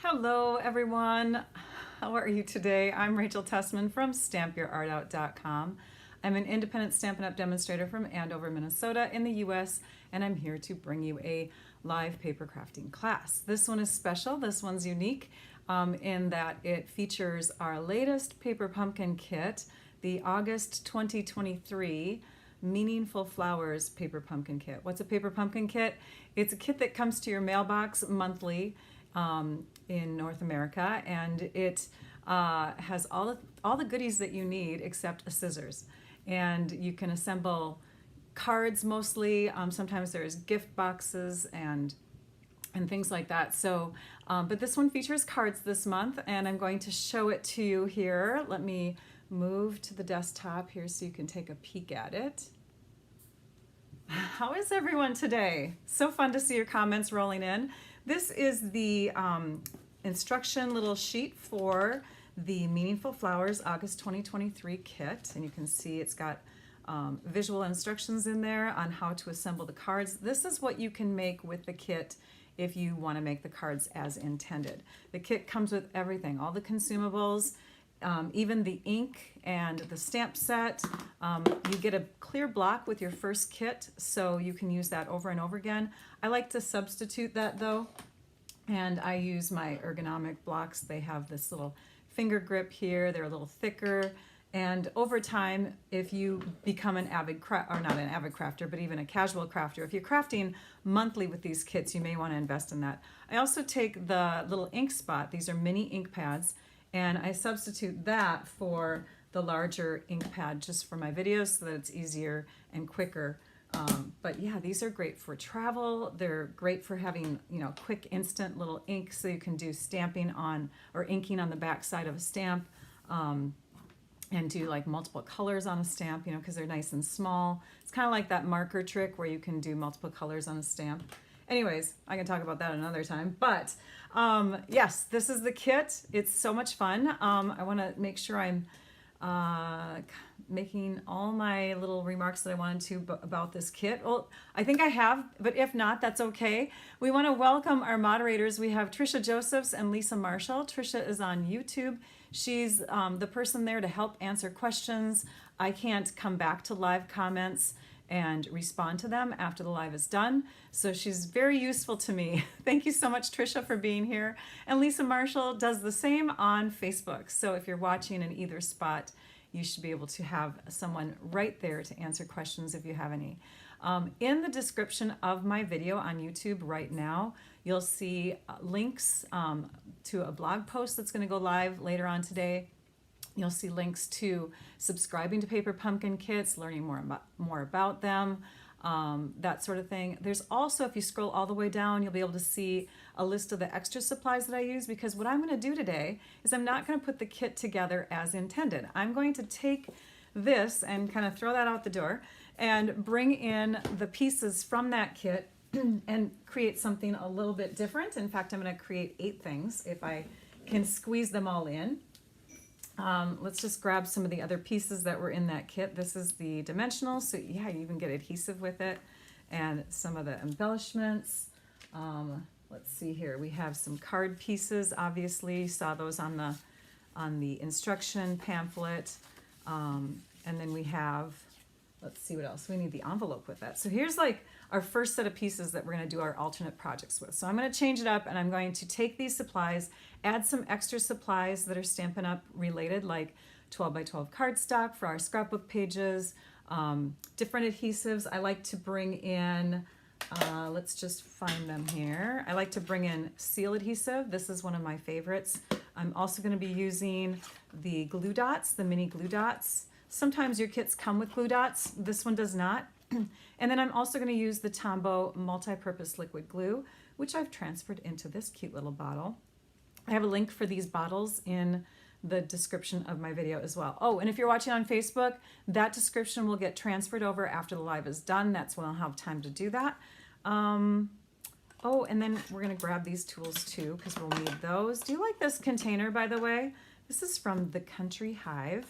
Hello everyone, how are you today? I'm Rachel Tessman from stampyourartout.com. I'm an independent Stampin' Up! Demonstrator from Andover, Minnesota in the US, and I'm here to bring you a live paper crafting class. This one is special, this one's unique in that it features our latest paper pumpkin kit, the August 2023 Meaningful Flowers paper pumpkin kit. What's a paper pumpkin kit? It's a kit that comes to your mailbox monthly in North America, and it has all the goodies that you need except a scissors. And you can assemble cards mostly. Sometimes there's gift boxes and things like that. So, but this one features cards this month, and I'm going to show it to you here. Let me move to the desktop here so you can take a peek at it. How is everyone today? So fun to see your comments rolling in. This is the instruction little sheet for the Meaningful Flowers August 2023 kit, and you can see it's got visual instructions in there on how to assemble the cards. This is what you can make with the kit if you want to make the cards as intended. The kit comes with everything, all the consumables, even the ink and the stamp set. You get a clear block with your first kit, so you can use that over and over again. I like to substitute that though, and I use my ergonomic blocks. They have this little finger grip here. They're a little thicker, and over time, if you become an avid or not an avid crafter, but even a casual crafter, if you're crafting monthly with these kits, you may want to invest in that. I also take the little ink spot. These are mini ink pads, and I substitute that for the larger ink pad just for my videos so that it's easier and quicker. But yeah, these are great for travel. They're great for having, quick instant little ink so you can do stamping on or inking on the back side of a stamp and do like multiple colors on a stamp, because they're nice and small. It's kind of like that marker trick where you can do multiple colors on a stamp. Anyways, I can talk about that another time, but yes, this is the kit. It's so much fun. I want to make sure I'm making all my little remarks that I wanted to about this kit. Well, I think I have, but if not, that's okay. We want to welcome our moderators. We have Trisha Josephs and Lisa Marshall. Trisha is on YouTube. She's the person there to help answer questions. I can't come back to live comments and respond to them after the live is done. So she's very useful to me. Thank you so much, Trisha, for being here. And Lisa Marshall does the same on Facebook. So if you're watching in either spot, you should be able to have someone right there to answer questions if you have any. In the description of my video on YouTube right now, you'll see links to a blog post that's going to go live later on today. You'll see links to subscribing to Paper Pumpkin Kits, learning more about them, that sort of thing. There's also, if you scroll all the way down, you'll be able to see a list of the extra supplies that I use, because what I'm going to do today is I'm not going to put the kit together as intended. I'm going to take this and kind of throw that out the door and bring in the pieces from that kit and create something a little bit different. In fact, I'm going to create 8 things if I can squeeze them all in. Let's just grab some of the other pieces that were in that kit. This is the dimensional, so yeah, you even get adhesive with it, and some of the embellishments. Let's see here. We have some card pieces. Obviously, you saw those on the instruction pamphlet, and then we have. Let's see what else. We need the envelope with that. So here's like our first set of pieces that we're going to do our alternate projects with. So I'm going to change it up, and I'm going to take these supplies, add some extra supplies that are Stampin' Up! Related, like 12 by 12 cardstock for our scrapbook pages, different adhesives. I like to bring in, let's just find them here. I like to bring in seal adhesive. This is one of my favorites. I'm also going to be using the glue dots, the mini glue dots. Sometimes your kits come with glue dots. This one does not. And then I'm also going to use the Tombow multi-purpose liquid glue, which I've transferred into this cute little bottle. I have a link for these bottles in the description of my video as well. Oh, and if you're watching on Facebook, that description will get transferred over after the live is done. That's when I'll have time to do that. Oh, and then we're going to grab these tools too, because we'll need those. Do you like this container, by the way? This is from the Country Hive,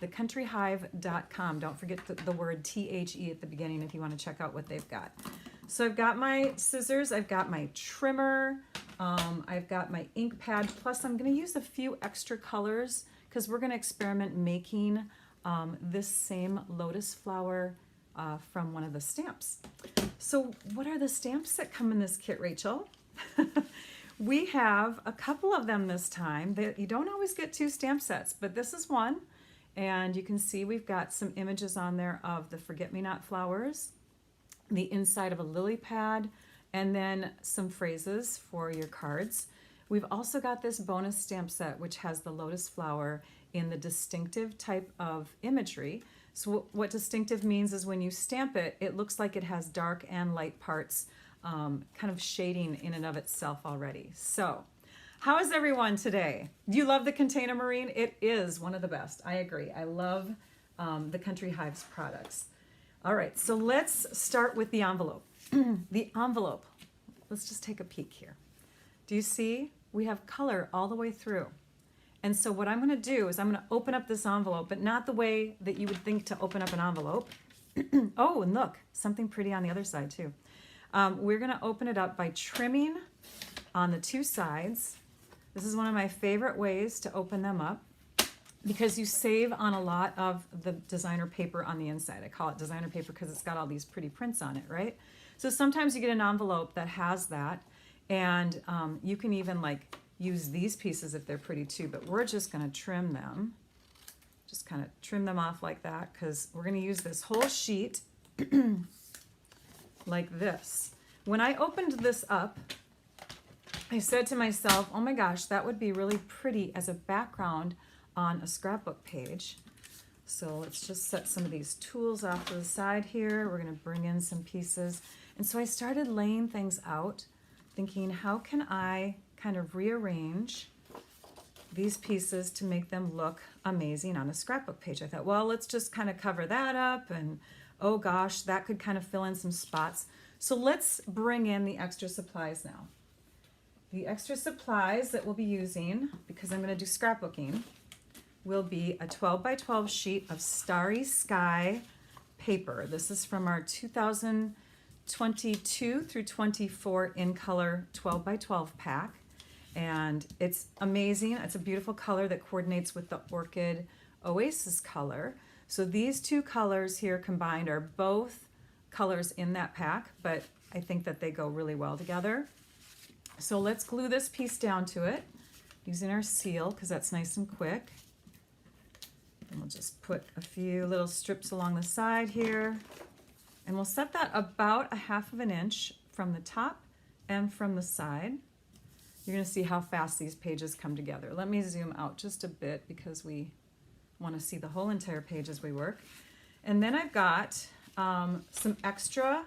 thecountryhive.com. Don't forget the word THE at the beginning if you want to check out what they've got. So I've got my scissors, I've got my trimmer, I've got my ink pad, plus I'm going to use a few extra colors because we're going to experiment making this same lotus flower from one of the stamps. So what are the stamps that come in this kit, Rachel? We have a couple of them this time. You don't always get 2 stamp sets, but this is one. And you can see we've got some images on there of the forget-me-not flowers, the inside of a lily pad, and then some phrases for your cards. We've also got this bonus stamp set, which has the lotus flower in the distinctive type of imagery. So what distinctive means is when you stamp it, it looks like it has dark and light parts, kind of shading in and of itself already. So how is everyone today? Do you love the Container Marine? It is one of the best. I agree. I love the Country Hives products. All right, so let's start with the envelope. The envelope, let's just take a peek here. Do you see? We have color all the way through. And so what I'm going to do is I'm going to open up this envelope, but not the way that you would think to open up an envelope. Oh, and look, something pretty on the other side too. We're going to open it up by trimming on the 2 sides. This is one of my favorite ways to open them up because you save on a lot of the designer paper on the inside. I call it designer paper because it's got all these pretty prints on it, right? So sometimes you get an envelope that has that, and you can even like use these pieces if they're pretty too, but we're just going to trim them. Just kind of trim them off like that because we're going to use this whole sheet like this. When I opened this up, I said to myself, oh my gosh, that would be really pretty as a background on a scrapbook page. So let's just set some of these tools off to the side here. We're going to bring in some pieces. And so I started laying things out, thinking, how can I kind of rearrange these pieces to make them look amazing on a scrapbook page? I thought, well, let's just kind of cover that up, and oh gosh, that could kind of fill in some spots. So let's bring in the extra supplies now. The extra supplies that we'll be using, because I'm going to do scrapbooking, will be a 12 by 12 sheet of Starry Sky paper. This is from our 2022 through 24 in color 12 by 12 pack. And it's amazing. It's a beautiful color that coordinates with the Orchid Oasis color. So these 2 colors here combined are both colors in that pack, but I think that they go really well together. So let's glue this piece down to it using our seal because that's nice and quick. And we'll just put a few little strips along the side here. And we'll set that about 1/2 inch from the top and from the side. You're going to see how fast these pages come together. Let me zoom out just a bit because we want to see the whole entire page as we work. And then I've got some extra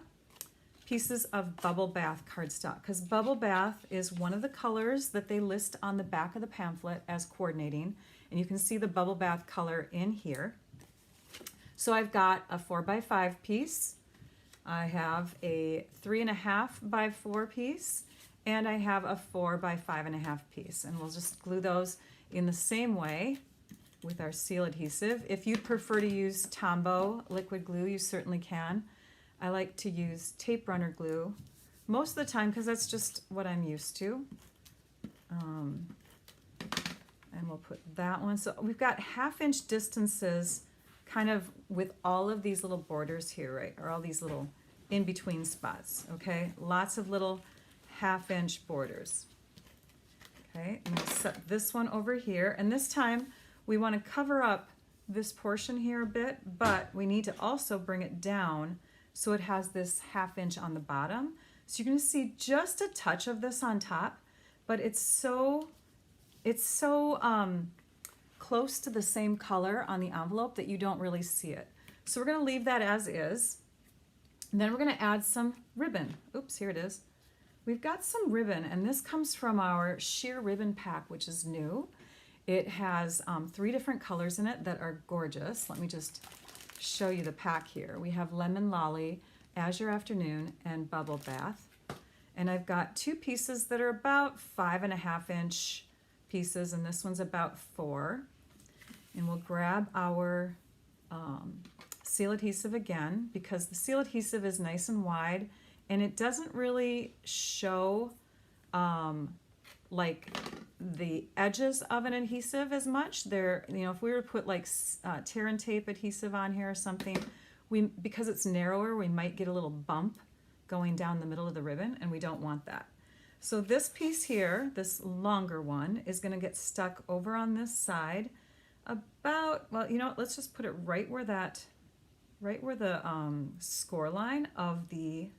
pieces of Bubble Bath cardstock because Bubble Bath is one of the colors that they list on the back of the pamphlet as coordinating. And you can see the Bubble Bath color in here. So I've got a 4 by 5 piece. I have a 3.5 by 4 piece. And I have a 4 by 5.5 piece. And we'll just glue those in the same way with our seal adhesive. If you prefer to use Tombow liquid glue, you certainly can. I like to use tape runner glue most of the time because that's just what I'm used to. And we'll put that one. So we've got 1/2 inch distances kind of with all of these little borders here, right? Or all these little in-between spots, okay? Lots of little 1/2 inch borders. Okay, I'm going to set this one over here. And this time we want to cover up this portion here a bit, but we need to also bring it down so it has this 1/2 inch on the bottom. So you're going to see just a touch of this on top, but it's so close to the same color on the envelope that you don't really see it. So we're going to leave that as is. And then we're going to add some ribbon. Oops, here it is. We've got some ribbon, and this comes from our sheer ribbon pack, which is new. It has 3 different colors in it that are gorgeous. Let me just show you the pack here. We have Lemon Lolly, Azure Afternoon, and Bubble Bath. And I've got 2 pieces that are about 5.5 inch pieces, and this one's about 4. And we'll grab our seal adhesive again because the seal adhesive is nice and wide and it doesn't really show like the edges of an adhesive as much. They're, you know, if we were to put like tear and tape adhesive on here or something, because it's narrower, we might get a little bump going down the middle of the ribbon, and we don't want that. So this piece here, this longer one, is going to get stuck over on this side about, well, you know, let's just put it right where the score line of the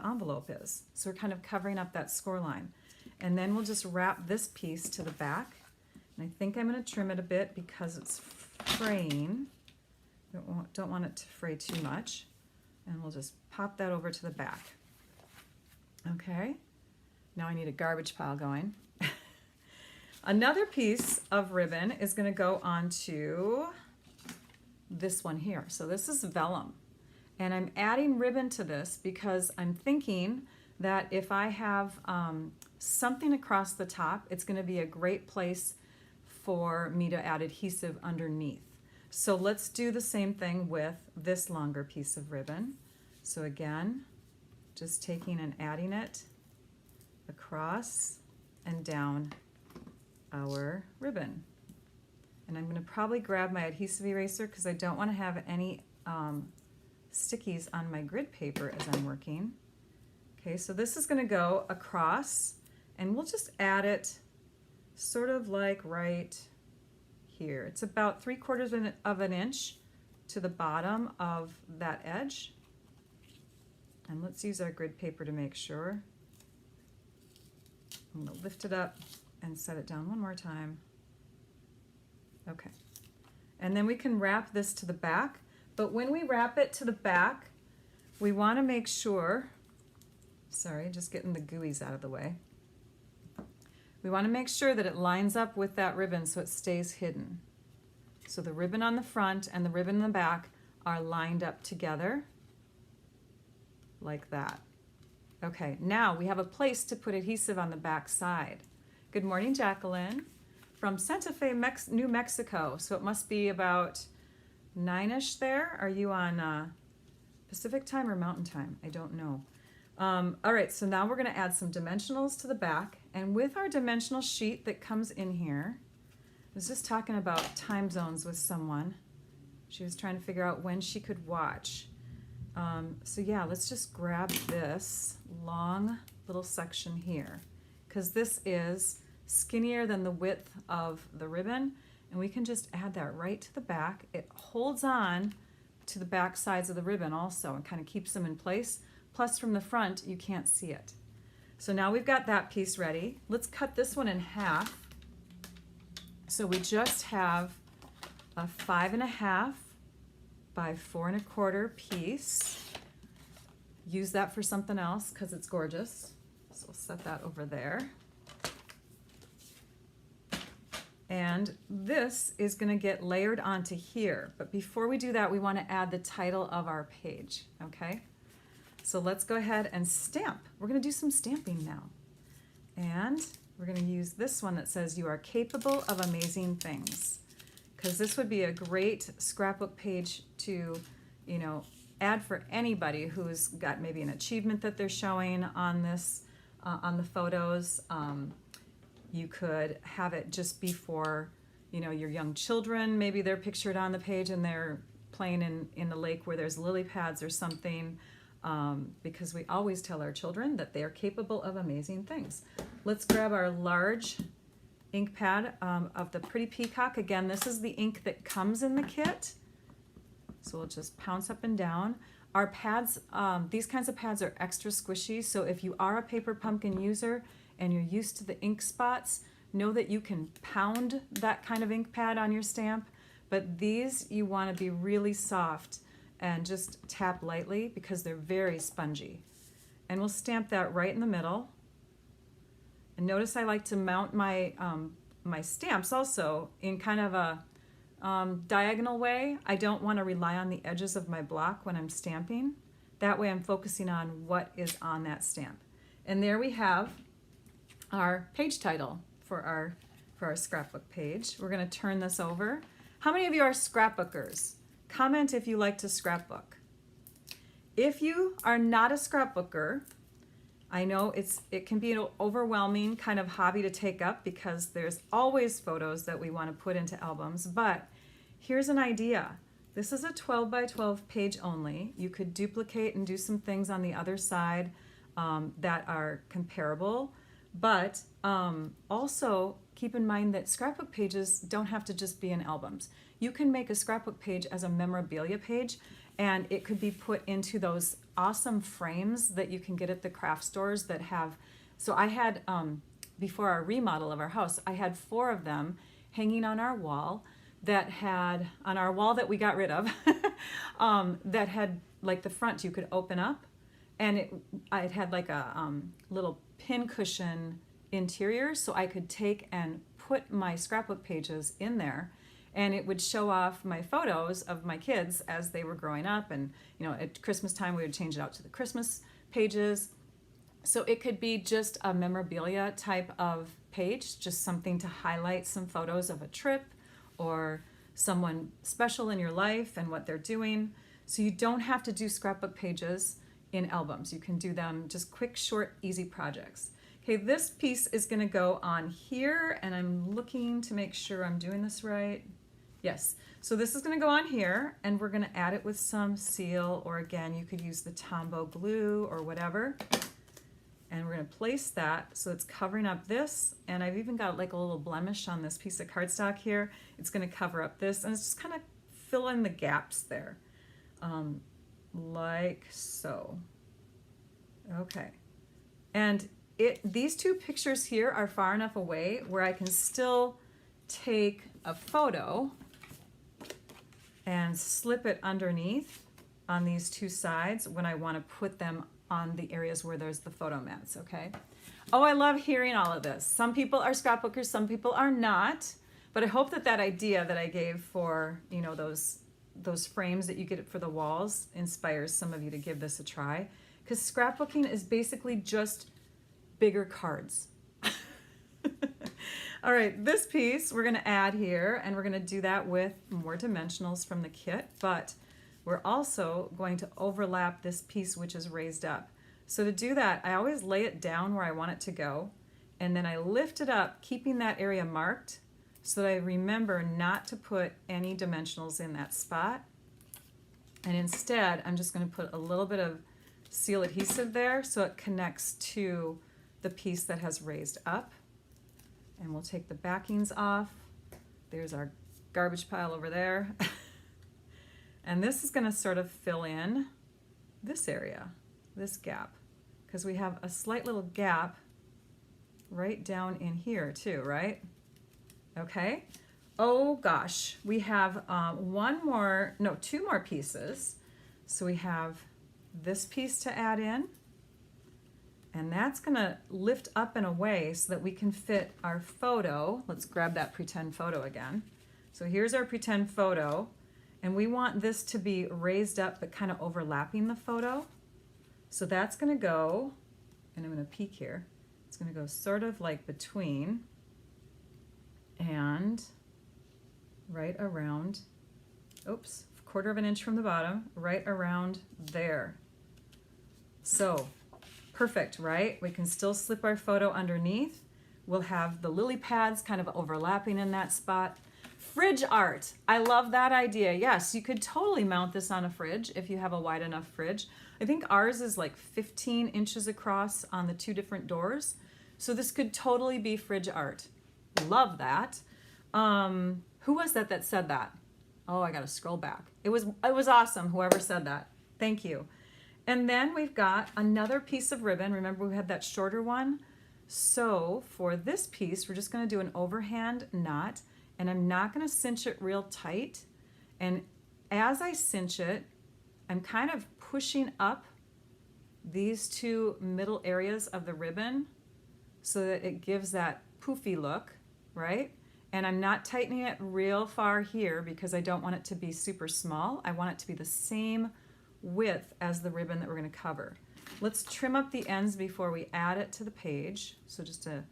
envelope is. So we're kind of covering up that score line. And then we'll just wrap this piece to the back. And I think I'm going to trim it a bit because it's fraying. Don't want it to fray too much. And we'll just pop that over to the back. Okay, now I need a garbage pile going. Another piece of ribbon is going to go onto this one here. So this is vellum. And I'm adding ribbon to this because I'm thinking that if I have something across the top, it's going to be a great place for me to add adhesive underneath. So let's do the same thing with this longer piece of ribbon. So again, just taking and adding it across and down our ribbon. And I'm going to probably grab my adhesive eraser because I don't want to have any stickies on my grid paper as I'm working. Okay, so this is going to go across, and we'll just add it sort of like right here. It's about 3/4 of an inch to the bottom of that edge. And let's use our grid paper to make sure. I'm going to lift it up and set it down one more time. Okay. And then we can wrap this to the back. But when we wrap it to the back, we want to make sure, sorry, just getting the gooeys out of the way. We want to make sure that it lines up with that ribbon so it stays hidden. So the ribbon on the front and the ribbon in the back are lined up together. Like that. Okay, now we have a place to put adhesive on the back side. Good morning, Jacqueline, from Santa Fe, New Mexico. So it must be about 9-ish there. Are you on Pacific time or Mountain time? I don't know. All right, so now we're going to add some dimensionals to the back. And with our dimensional sheet that comes in here, I was just talking about time zones with someone. She was trying to figure out when she could watch. So yeah, let's just grab this long little section here, because this is skinnier than the width of the ribbon, and we can just add that right to the back. It holds on to the back sides of the ribbon also and kind of keeps them in place. Plus from the front, you can't see it. So now we've got that piece ready. Let's cut this one in half. So we just have a 5.5 by 4 1/4 piece. Use that for something else because it's gorgeous. So we'll set that over there. And this is going to get layered onto here. But before we do that, we want to add the title of our page, okay? So let's go ahead and stamp. We're going to do some stamping now. And we're going to use this one that says, "You are capable of amazing things." Because this would be a great scrapbook page to, you know, add for anybody who's got maybe an achievement that they're showing on this, on the photos. You could have it just before, you know, your young children. Maybe they're pictured on the page and they're playing in the lake where there's lily pads or something. Because we always tell our children that they are capable of amazing things. Let's grab our large ink pad of the Pretty Peacock. Again, this is the ink that comes in the kit. So we'll just pounce up and down. Our pads, these kinds of pads are extra squishy, so if you are a Paper Pumpkin user and you're used to the ink spots, know that you can pound that kind of ink pad on your stamp, but these you want to be really soft and just tap lightly because they're very spongy. And we'll stamp that right in the middle. And notice I like to mount my my stamps also in kind of a diagonal way. I don't want to rely on the edges of my block when I'm stamping. That way I'm focusing on what is on that stamp. And there we have our page title for our scrapbook page. We're going to turn this over. How many of you are scrapbookers? Comment if you like to scrapbook. If you are not a scrapbooker, I know it can be an overwhelming kind of hobby to take up because there's always photos that we want to put into albums, but here's an idea. This is a 12 by 12 page only. You could duplicate and do some things on the other side that are comparable, but also keep in mind that scrapbook pages don't have to just be in albums. You can make a scrapbook page as a memorabilia page, and it could be put into those awesome frames that you can get at the craft stores that have, so I had, before our remodel of our house, I had 4 of them hanging on our wall that had, on our wall that we got rid of, that had like the front you could open up, and it had like a little pin cushion interior, so I could take and put my scrapbook pages in there, and it would show off my photos of my kids as they were growing up. And you know, at Christmas time we would change it out to the Christmas pages, so it could be just a memorabilia type of page, just something to highlight some photos of a trip or someone special in your life and what they're doing. So you don't have to do scrapbook pages in albums. You can do them just quick, short, easy projects. Okay, this piece is going to go on here, and I'm looking to make sure I'm doing this right. Yes, so this is going to go on here, and we're going to add it with some seal, or again, you could use the Tombow glue or whatever. And we're going to place that so it's covering up this, and I've even got like a little blemish on this piece of cardstock here. It's going to cover up this, and it's just kind of fill in the gaps there, like so. Okay, and these 2 pictures here are far enough away where I can still take a photo and slip it underneath on these 2 sides when I want to put them on the areas where there's the photo mats, okay? Oh, I love hearing all of this. Some people are scrapbookers, some people are not, but I hope that that idea that I gave for, you know, those frames that you get for the walls inspires some of you to give this a try, because scrapbooking is basically just bigger cards. All right, this piece we're going to add here, and we're going to do that with more dimensionals from the kit, but we're also going to overlap this piece which is raised up. So to do that, I always lay it down where I want it to go, and then I lift it up, keeping that area marked so that I remember not to put any dimensionals in that spot. And instead, I'm just going to put a little bit of seal adhesive there so it connects to the piece that has raised up. And we'll take the backings off. There's our garbage pile over there. And this is going to sort of fill in this area, this gap, because we have a slight little gap right down in here too, right? Okay. Oh gosh, we have 2 more pieces. So we have this piece to add in, and that's going to lift up and away so that we can fit our photo. Let's grab that pretend photo again. So here's our pretend photo, and we want this to be raised up but kind of overlapping the photo. So that's going to go, and I'm going to peek here, it's going to go sort of like between and right around, oops, 1/4 of an inch from the bottom, right around there. So perfect, right? We can still slip our photo underneath. We'll have the lily pads kind of overlapping in that spot. Fridge art, I love that idea. Yes, you could totally mount this on a fridge if you have a wide enough fridge. I think ours is like 15 inches across on the 2 different doors. So this could totally be fridge art. Love that. Who was that said that? Oh, I gotta scroll back. It was awesome, whoever said that. Thank you. And then we've got another piece of ribbon. Remember we had that shorter one? So for this piece, we're just gonna do an overhand knot, and I'm not gonna cinch it real tight. And as I cinch it, I'm kind of pushing up these 2 middle areas of the ribbon so that it gives that poofy look, right? And I'm not tightening it real far here because I don't want it to be super small. I want it to be the same width as the ribbon that we're going to cover. Let's trim up the ends before we add it to the page. So just a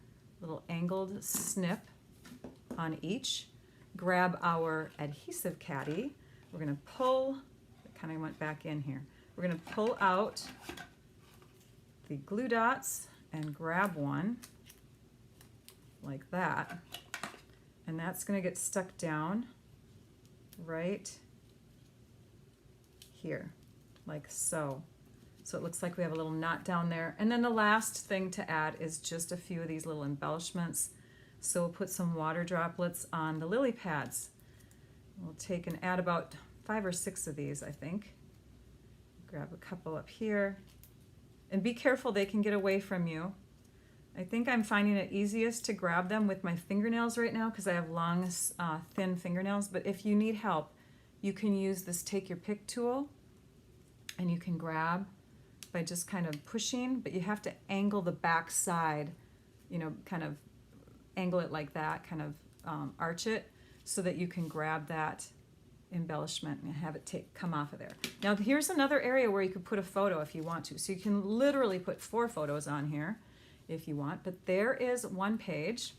little angled snip on each. Grab our adhesive caddy. We're going to pull, it kind of went back in here. We're going to pull out the glue dots and grab one like that. And that's going to get stuck down right here, like so. So it looks like we have a little knot down there. And then the last thing to add is just a few of these little embellishments. So we'll put some water droplets on the lily pads. We'll take and add about 5 or 6 of these, I think. Grab a couple up here. And be careful, they can get away from you. I think I'm finding it easiest to grab them with my fingernails right now because I have long, thin fingernails. But if you need help, you can use this take your pick tool and you can grab by just kind of pushing, but you have to angle the back side, you know, kind of angle it like that, kind of arch it so that you can grab that embellishment and have it come off of there. Now here's another area where you could put a photo if you want to. So you can literally put 4 photos on here if you want, but there is one page.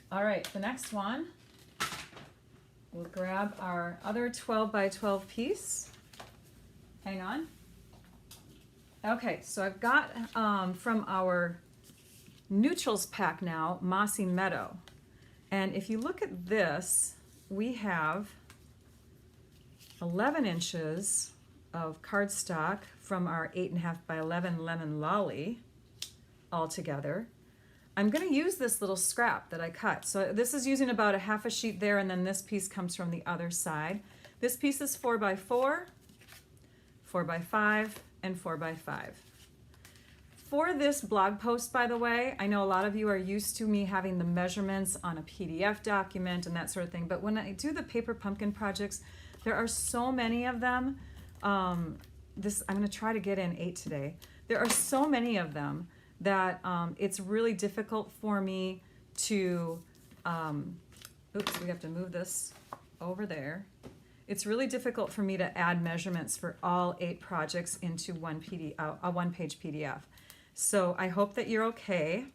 All right, the next one, we'll grab our other 12 by 12 piece. Hang on. Okay, so I've got from our neutrals pack now, Mossy Meadow. And if you look at this, we have 11 inches of cardstock from our 8.5 by 11 Lemon Lolly all together. I'm going to use this little scrap that I cut. So this is using about a half a sheet there, and then this piece comes from the other side. This piece is 4 by 4, 4 by 5, and 4 by 5. For this blog post, by the way, I know a lot of you are used to me having the measurements on a PDF document and that sort of thing, but when I do the paper pumpkin projects, there are so many of them. I'm going to try to get in 8 today. There are so many of them that it's really difficult for me to, oops, we have to move this over there. It's really difficult for me to add measurements for all 8 projects into a one-page PDF. So I hope that you're okay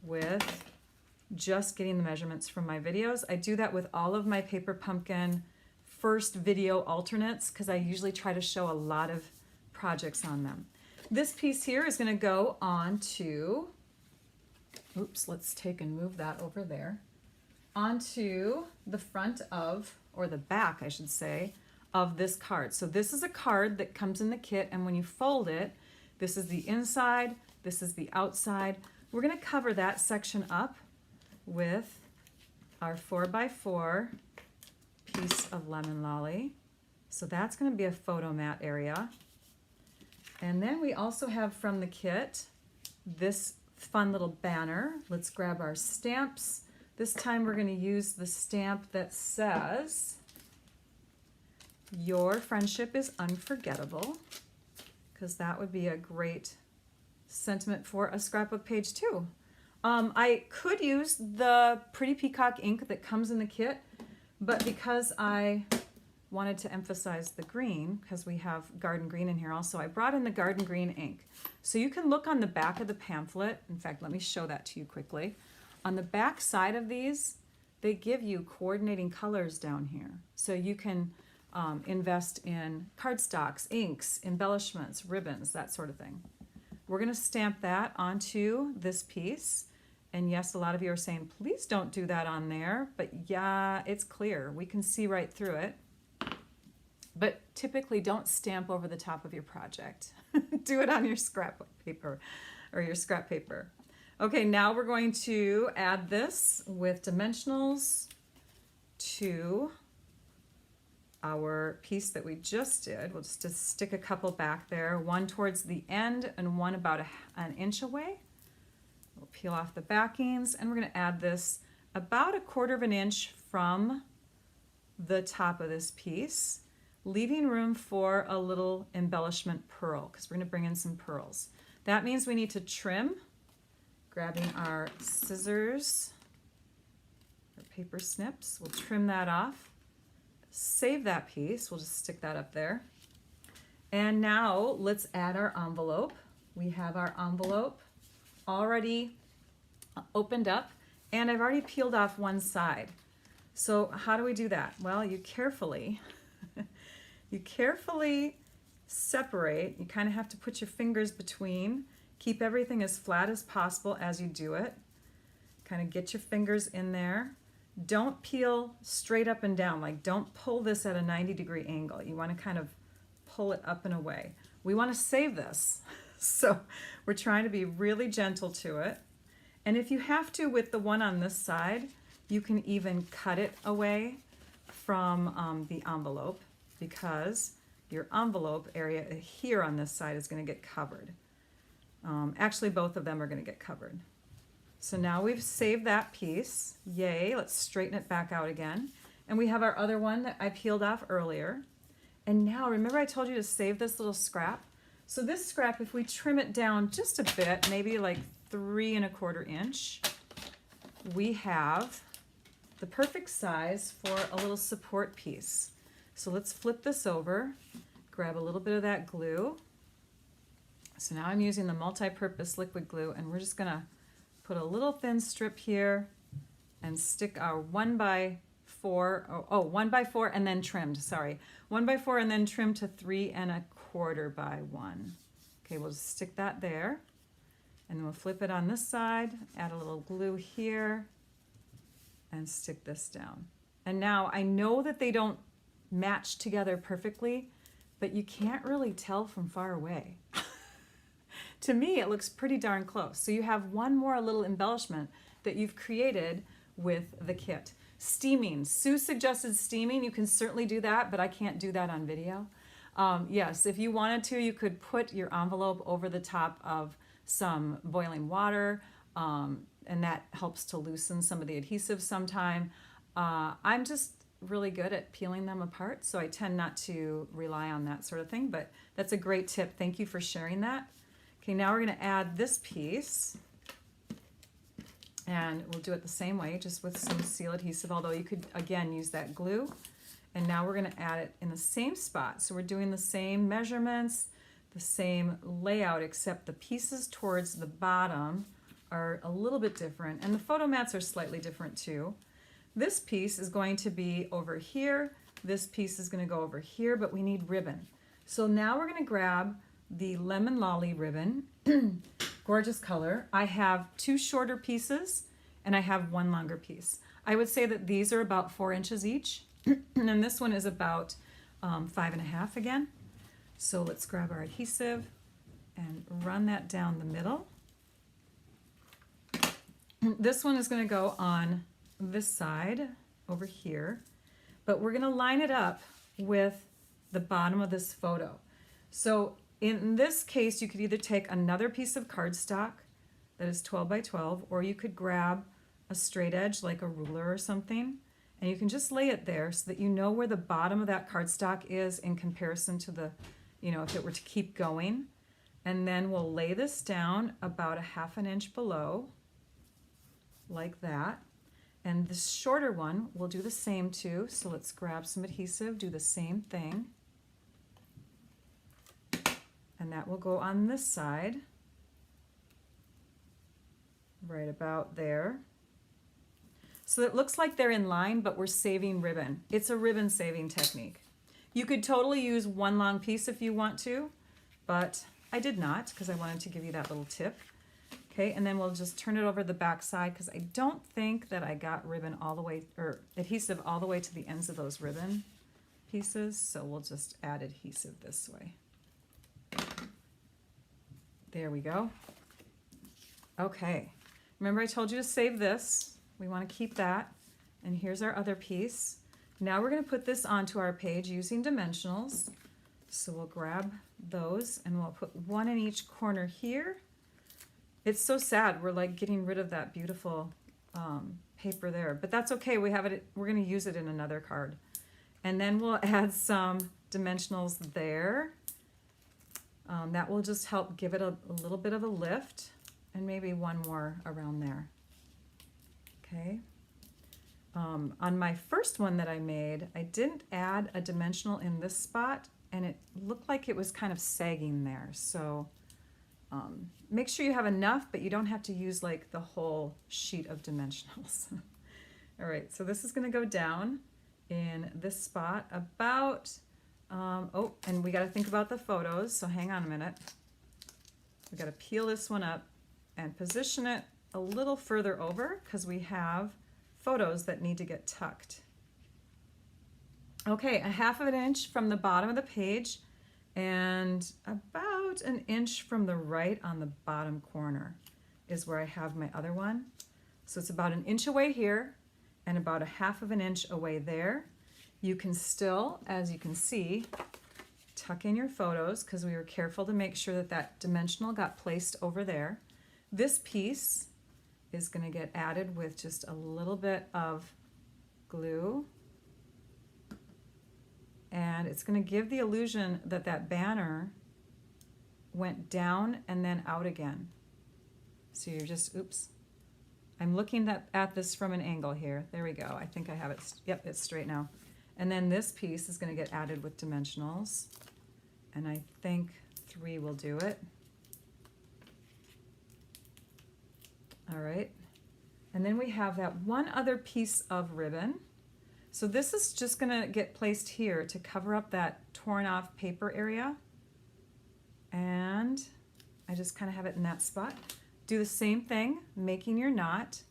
with just getting the measurements from my videos. I do that with all of my Paper Pumpkin first video alternates because I usually try to show a lot of projects on them. This piece here is going to go on to, oops, let's take and move that over there, onto the front of, or the back, I should say, of this card. So this is a card that comes in the kit, and when you fold it, this is the inside, this is the outside. We're going to cover that section up with our 4 by 4 piece of Lemon Lolly. So that's going to be a photo mat area. And then we also have from the kit this fun little banner. Let's grab our stamps. This time we're going to use the stamp that says, "Your friendship is unforgettable," because that would be a great sentiment for a scrapbook page too. I could use the Pretty Peacock ink that comes in the kit, but because I wanted to emphasize the green, because we have garden green in here also, I brought in the garden green ink. So you can look on the back of the pamphlet. In fact, let me show that to you quickly. On the back side of these, they give you coordinating colors down here. So you can invest in cardstocks, inks, embellishments, ribbons, that sort of thing. We're going to stamp that onto this piece. And yes, a lot of you are saying, please don't do that on there. But yeah, it's clear. We can see right through it. But typically don't stamp over the top of your project. Do it on your scrapbook paper or your scrap paper. Okay, now we're going to add this with dimensionals to our piece that we just did. We'll just stick a couple back there, one towards the end and one about an inch away. We'll peel off the backings, and we're going to add this about 1/4 of an inch from the top of this piece, leaving room for a little embellishment pearl, because we're going to bring in some pearls. That means we need to trim, grabbing our scissors or paper snips. We'll trim that off, save that piece. We'll just stick that up there. And now let's add our envelope. We have our envelope already opened up, and I've already peeled off one side. So how do we do that? Well, you carefully separate. You kind of have to put your fingers between. Keep everything as flat as possible as you do it. Kind of get your fingers in there. Don't peel straight up and down. Like, don't pull this at a 90-degree angle. You want to kind of pull it up and away. We want to save this. So we're trying to be really gentle to it. And if you have to with the one on this side, you can even cut it away from the envelope, because your envelope area here on this side is going to get covered. Actually, both of them are going to get covered. So now we've saved that piece. Yay, let's straighten it back out again. And we have our other one that I peeled off earlier. And now, remember I told you to save this little scrap? So this scrap, if we trim it down just a bit, maybe like 3 1/4 inch, we have the perfect size for a little support piece. So let's flip this over, grab a little bit of that glue. So now I'm using the multi-purpose liquid glue, and we're just gonna put a little thin strip here and stick our 1x4, 1x4 and then trimmed, sorry. 1x4 and then trimmed to 3 1/4 by 1. Okay, we'll just stick that there. And then we'll flip it on this side, add a little glue here, and stick this down. And now I know that they don't match together perfectly, but you can't really tell from far away. To me, it looks pretty darn close. So you have one more little embellishment that you've created with the kit. Steaming. Sue suggested steaming. You can certainly do that, but I can't do that on video. Yes, if you wanted to, you could put your envelope over the top of some boiling water, and that helps to loosen some of the adhesive sometime. I'm just really good at peeling them apart, so I tend not to rely on that sort of thing, but that's a great tip. Thank you for sharing that. Okay, now we're going to add this piece, and we'll do it the same way, just with some seal adhesive, although you could, again, use that glue. And now we're going to add it in the same spot. So we're doing the same measurements, the same layout, except the pieces towards the bottom are a little bit different, and the photo mats are slightly different too. This piece is going to be over here, this piece is going to go over here, but we need ribbon. So now we're going to grab the Lemon Lolly ribbon, gorgeous color. I have 2 shorter pieces and I have 1 longer piece. I would say that these are about 4 inches each, and this one is about 5 1/2 again. So let's grab our adhesive and run that down the middle. This one is going to go on this side over here, but we're going to line it up with the bottom of this photo. So in this case, you could either take another piece of cardstock that is 12 by 12, or you could grab a straight edge like a ruler or something, and you can just lay it there so that you know where the bottom of that cardstock is in comparison to the, if it were to keep going. And then we'll lay this down about 1/2 inch below, like that. And this shorter one, we'll do the same too. So let's grab some adhesive, do the same thing. And that will go on this side, right about there. So it looks like they're in line, but we're saving ribbon. It's a ribbon saving technique. You could totally use 1 long piece if you want to, but I did not because I wanted to give you that little tip. Okay, and then we'll just turn it over the back side because I don't think that I got ribbon all the way, or adhesive all the way to the ends of those ribbon pieces. So we'll just add adhesive this way. There we go. Okay, remember I told you to save this. We want to keep that. And here's our other piece. Now we're going to put this onto our page using dimensionals. So we'll grab those and we'll put 1 in each corner here. It's so sad we're like getting rid of that beautiful paper there, but that's okay. We have it. We're going to use it in another card. And then we'll add some dimensionals there. That will just help give it a little bit of a lift, and maybe 1 more around there. Okay. On my first one that I made, I didn't add a dimensional in this spot, and it looked like it was kind of sagging there. So make sure you have enough, but you don't have to use like the whole sheet of dimensionals. All right, so this is going to go down in this spot about Oh, and we got to think about the photos, so hang on a minute. We got to peel this one up and position it a little further over because we have photos that need to get tucked. Okay, 1/2 inch from the bottom of the page and about 1 inch from the right on the bottom corner is where I have my other one. So it's about 1 inch away here and about 1/2 inch away there. You can still, as you can see, tuck in your photos because we were careful to make sure that that dimensional got placed over there. This piece is going to get added with just a little bit of glue, and it's going to give the illusion that that banner went down and then out again. So you're just, oops, I'm looking at this from an angle here. There we go. I think I have it. Yep, it's straight now. And then this piece is going to get added with dimensionals, and I think 3 will do it. All right, and then we have that one other piece of ribbon. So this is just going to get placed here to cover up that torn off paper area, and I just kind of have it in that spot. Do the same thing, making your knot,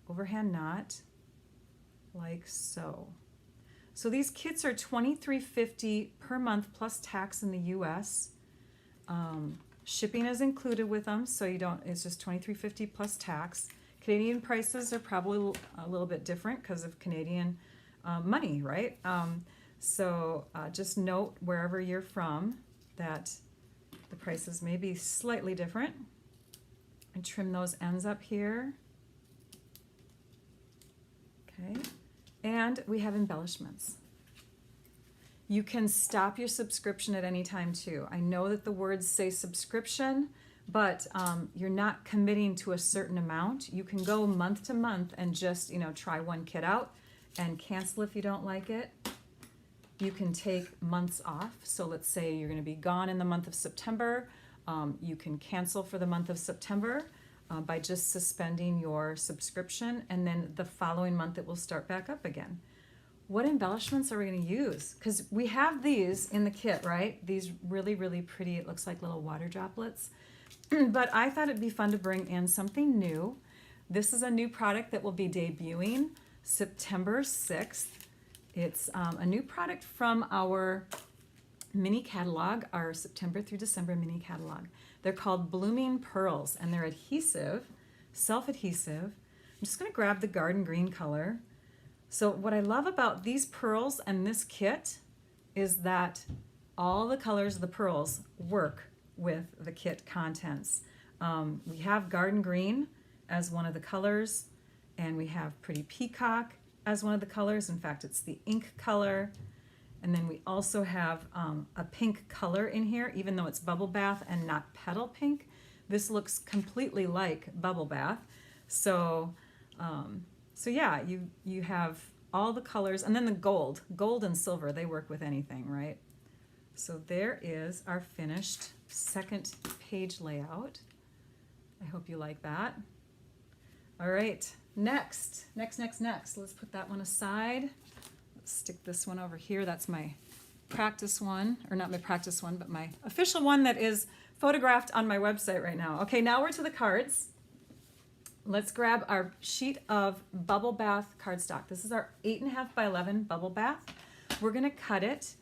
overhand knot, like so. So these kits are $23.50 per month plus tax in the US. Shipping is included with them, so you don't, it's just $23.50 plus tax. Canadian prices are probably a little bit different because of Canadian money, right? So just note wherever you're from that the prices may be slightly different. And trim those ends up here. Okay. And we have embellishments. You can stop your subscription at any time too. I know that the words say subscription, but you're not committing to a certain amount. You can go month to month and just, try one kit out and cancel if you don't like it. You can take months off. So let's say you're going to be gone in the month of September. You can cancel for the month of September by just suspending your subscription, and then the following month it will start back up again. What embellishments are we going to use? Because we have these in the kit, right? These really, really pretty, it looks like little water droplets. But I thought it'd be fun to bring in something new. This is a new product that will be debuting September 6th. It's a new product from our mini catalog, our September through December mini catalog. They're called Blooming Pearls, and they're adhesive, self-adhesive. I'm just going to grab the garden green color. So what I love about these pearls and this kit is that all the colors of the pearls work with the kit contents. We have garden green as one of the colors, and we have pretty peacock as one of the colors. In fact, it's the ink color. And then we also have a pink color in here, even though it's bubble bath and not petal pink. This looks completely like bubble bath. So, so yeah, you have all the colors, and then the gold and silver, they work with anything, right? So there is our finished second page layout. I hope you like that. All right, next. Let's put that one aside. Stick this one over here. That's my practice one, or not my practice one, but my official one that is photographed on my website right now. Okay, now we're to the cards. Let's grab our sheet of bubble bath cardstock. This is our 8.5 by 11 bubble bath. We're going to cut it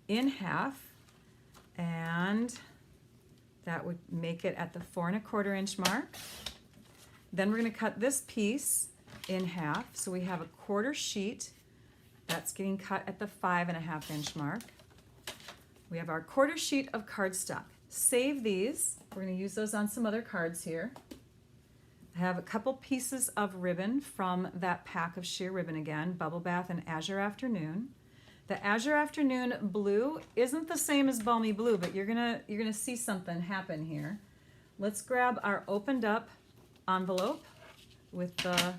in half, and that would make it at the 4 1/4 inch mark. Then we're going to cut this piece in half, so we have a 1/4 sheet. That's getting cut at the 5 1/2 inch mark. We have our 1/4 sheet of cardstock. Save these. We're going to use those on some other cards here. I have a couple pieces of ribbon from that pack of sheer ribbon again, Bubble Bath and Azure Afternoon. The Azure Afternoon blue isn't the same as Balmy Blue, but you're gonna see something happen here. Let's grab our opened up envelope with the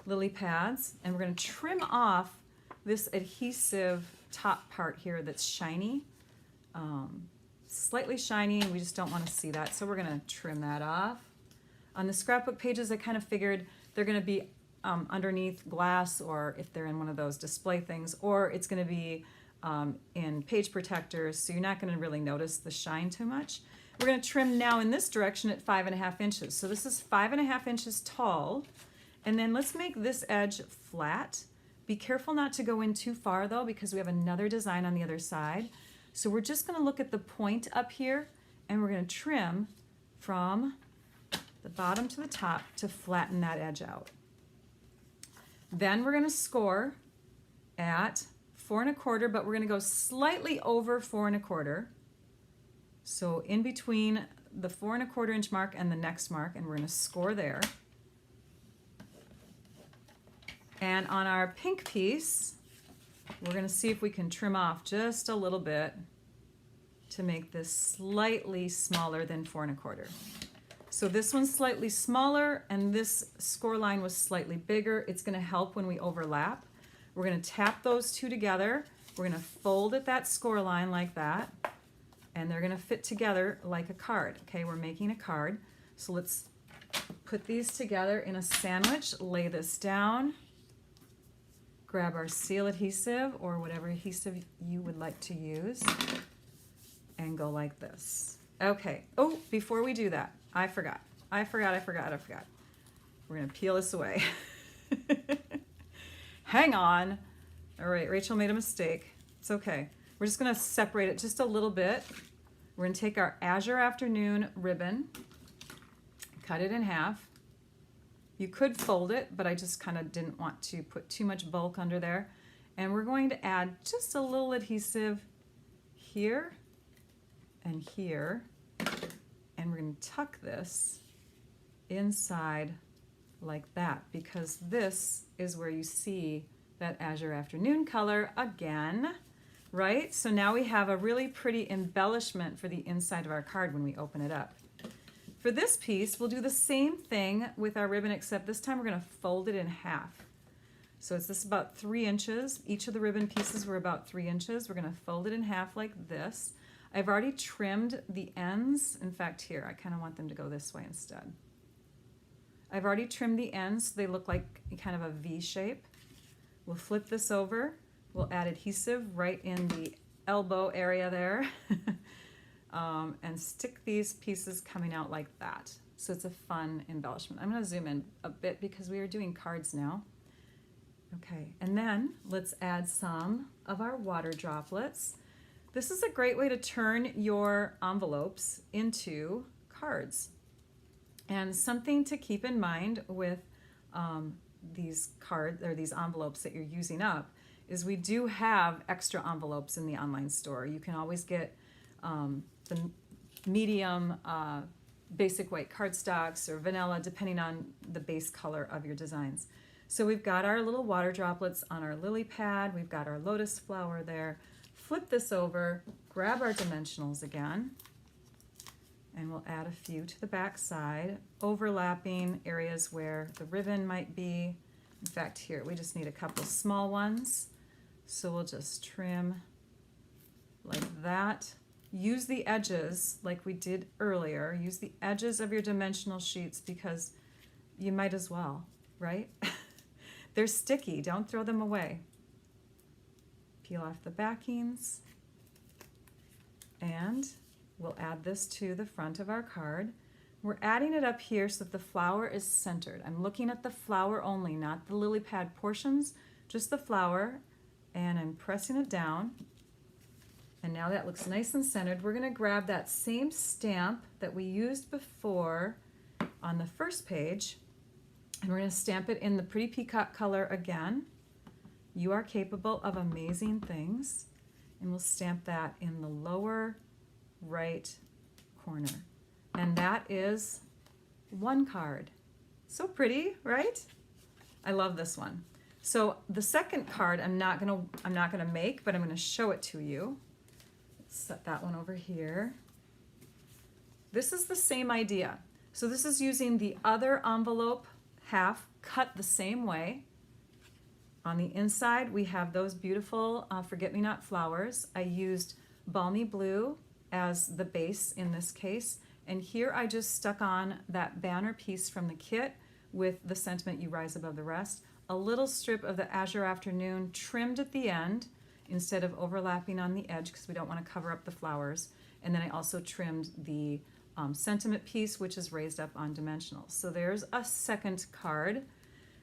lily pads, and we're going to trim off this adhesive top part here that's shiny, slightly shiny, and we just don't want to see that, so we're going to trim that off. On the scrapbook pages, I kind of figured they're going to be underneath glass, or if they're in one of those display things, or it's going to be in page protectors, so you're not going to really notice the shine too much. We're going to trim now in this direction at 5.5 inches. So this is 5.5 inches tall. And then let's make this edge flat. Be careful not to go in too far though, because we have another design on the other side. So we're just going to look at the point up here, and we're going to trim from the bottom to the top to flatten that edge out. Then we're going to score at 4 1/4, but we're going to go slightly over 4 1/4. So in between the 4 1/4 inch mark and the next mark, and we're going to score there. And on our pink piece, we're going to see if we can trim off just a little bit to make this slightly smaller than 4 1/4. So this one's slightly smaller, and this score line was slightly bigger. It's going to help when we overlap. We're going to tap those two together. We're going to fold at that score line like that, and they're going to fit together like a card. Okay, we're making a card. So let's put these together in a sandwich, lay this down, grab our seal adhesive or whatever adhesive you would like to use, and go like this. Okay, oh, before we do that, I forgot. We're gonna peel this away. Hang on. All right, Rachel made a mistake. It's okay. We're just gonna separate it just a little bit. We're gonna take our Azure Afternoon ribbon, cut it in half. You could fold it, but I just kind of didn't want to put too much bulk under there. And we're going to add just a little adhesive here and here. And we're going to tuck this inside like that, because this is where you see that Azure Afternoon color again, right? So now we have a really pretty embellishment for the inside of our card when we open it up. For this piece, we'll do the same thing with our ribbon, except this time we're going to fold it in half. So it's this about 3 inches. Each of the ribbon pieces were about 3 inches. We're going to fold it in half like this. I've already trimmed the ends. In fact, here, I kind of want them to go this way instead. I've already trimmed the ends so they look like kind of a V shape. We'll flip this over. We'll add adhesive right in the elbow area there. And stick these pieces coming out like that. So it's a fun embellishment. I'm going to zoom in a bit because we are doing cards now. Okay, and then let's add some of our water droplets. This is a great way to turn your envelopes into cards. And something to keep in mind with these cards or these envelopes that you're using up is we do have extra envelopes in the online store. You can always get the medium basic white cardstocks or vanilla, depending on the base color of your designs. So we've got our little water droplets on our lily pad. We've got our lotus flower there. Flip this over, grab our dimensionals again, and we'll add a few to the back side, overlapping areas where the ribbon might be. In fact, here, we just need a couple small ones. So we'll just trim like that. Use the edges like we did earlier. Use the edges of your dimensional sheets because you might as well, right? They're sticky, don't throw them away. Peel off the backings, and we'll add this to the front of our card. We're adding it up here so that the flower is centered. I'm looking at the flower only, not the lily pad portions, just the flower, and I'm pressing it down. And now that looks nice and centered. We're going to grab that same stamp that we used before on the first page, and we're going to stamp it in the pretty peacock color again. You are capable of amazing things. And we'll stamp that in the lower right corner. And that is one card. So pretty, right? I love this one. So the second card I'm not gonna make, but I'm gonna show it to you. Let's set that one over here. This is the same idea. So this is using the other envelope half cut the same way. On the inside, we have those beautiful forget-me-not flowers. I used balmy blue as the base in this case. And here I just stuck on that banner piece from the kit with the sentiment, "You rise above the rest." A little strip of the Azure Afternoon trimmed at the end. instead of overlapping on the edge because we don't want to cover up the flowers. And then I also trimmed the sentiment piece, which is raised up on dimensionals. So there's a second card.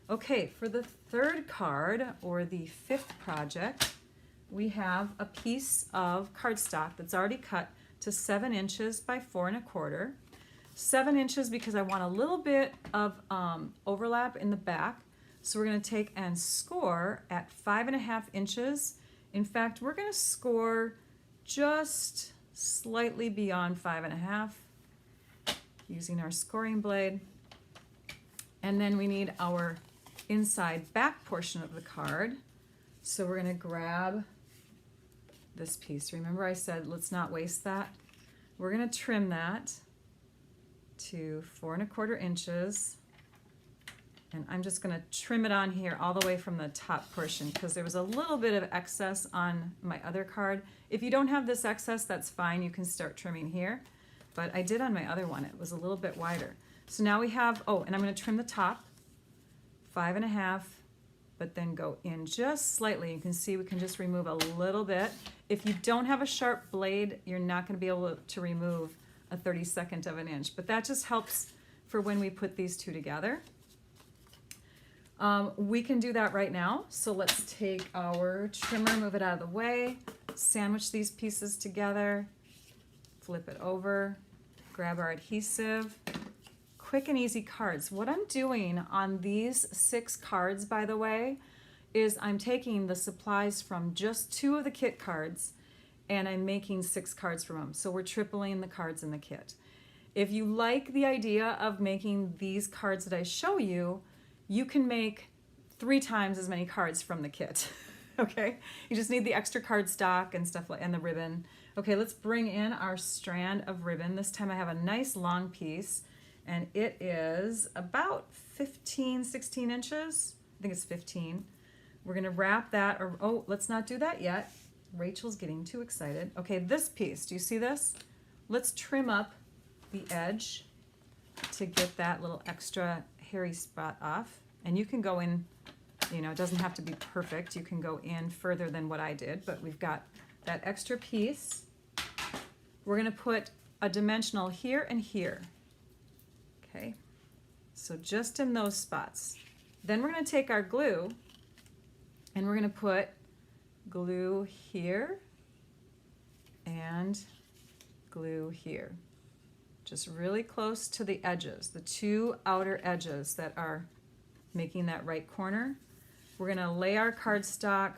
Okay, for the third card, or the fifth project, we have a piece of cardstock that's already cut to 7 inches by 4 1/4. 7 inches because I want a little bit of overlap in the back. So we're going to take and score at 5 1/2 inches. In fact, we're going to score just slightly beyond 5 1/2 using our scoring blade. And then we need our inside back portion of the card. So we're going to grab this piece. Remember I said let's not waste that. We're going to trim that to 4 1/4 inches. And I'm just going to trim it on here all the way from the top portion because there was a little bit of excess on my other card. If you don't have this excess, that's fine. You can start trimming here. But I did on my other one. It was a little bit wider. So now we have, oh, and I'm going to trim the top 5 1/2, but then go in just slightly. You can see we can just remove a little bit. If you don't have a sharp blade, you're not going to be able to remove a 32nd of an inch. But that just helps for when we put these two together. We can do that right now. So let's take our trimmer, move it out of the way, sandwich these pieces together, flip it over, grab our adhesive. Quick and easy cards. What I'm doing on these 6 cards, by the way, is I'm taking the supplies from just 2 of the kit cards and I'm making 6 cards from them. So we're tripling the cards in the kit. If you like the idea of making these cards that I show you, you can make 3 times as many cards from the kit. Okay, you just need the extra cardstock and stuff like, and the ribbon. Okay, let's bring in our strand of ribbon. This time I have a nice long piece and it is about 15, 16 inches. I think it's 15. We're gonna wrap that, or oh, let's not do that yet. Rachel's getting too excited. Okay, this piece, do you see this? Let's trim up the edge to get that little extra hairy spot off. And you can go in, you know, it doesn't have to be perfect. You can go in further than what I did, but we've got that extra piece. We're gonna put a dimensional here and here. Okay, so just in those spots. Then we're gonna take our glue and we're gonna put glue here and glue here. Just really close to the edges, the 2 outer edges that are making that right corner. We're gonna lay our cardstock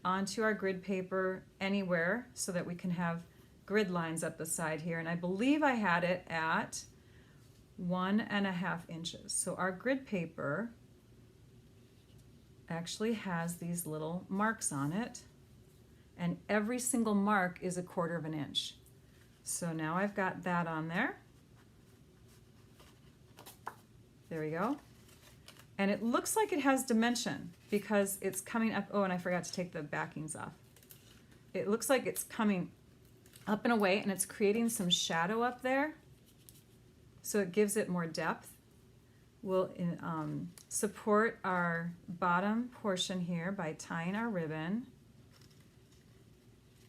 onto our grid paper anywhere so that we can have grid lines up the side here. And I believe I had it at 1 1/2 inches. So our grid paper actually has these little marks on it. And every single mark is 1/4 of an inch. So now I've got that on there. There we go. And it looks like it has dimension because it's coming up. Oh, and I forgot to take the backings off. It looks like it's coming up and away and it's creating some shadow up there. So it gives it more depth. We'll support our bottom portion here by tying our ribbon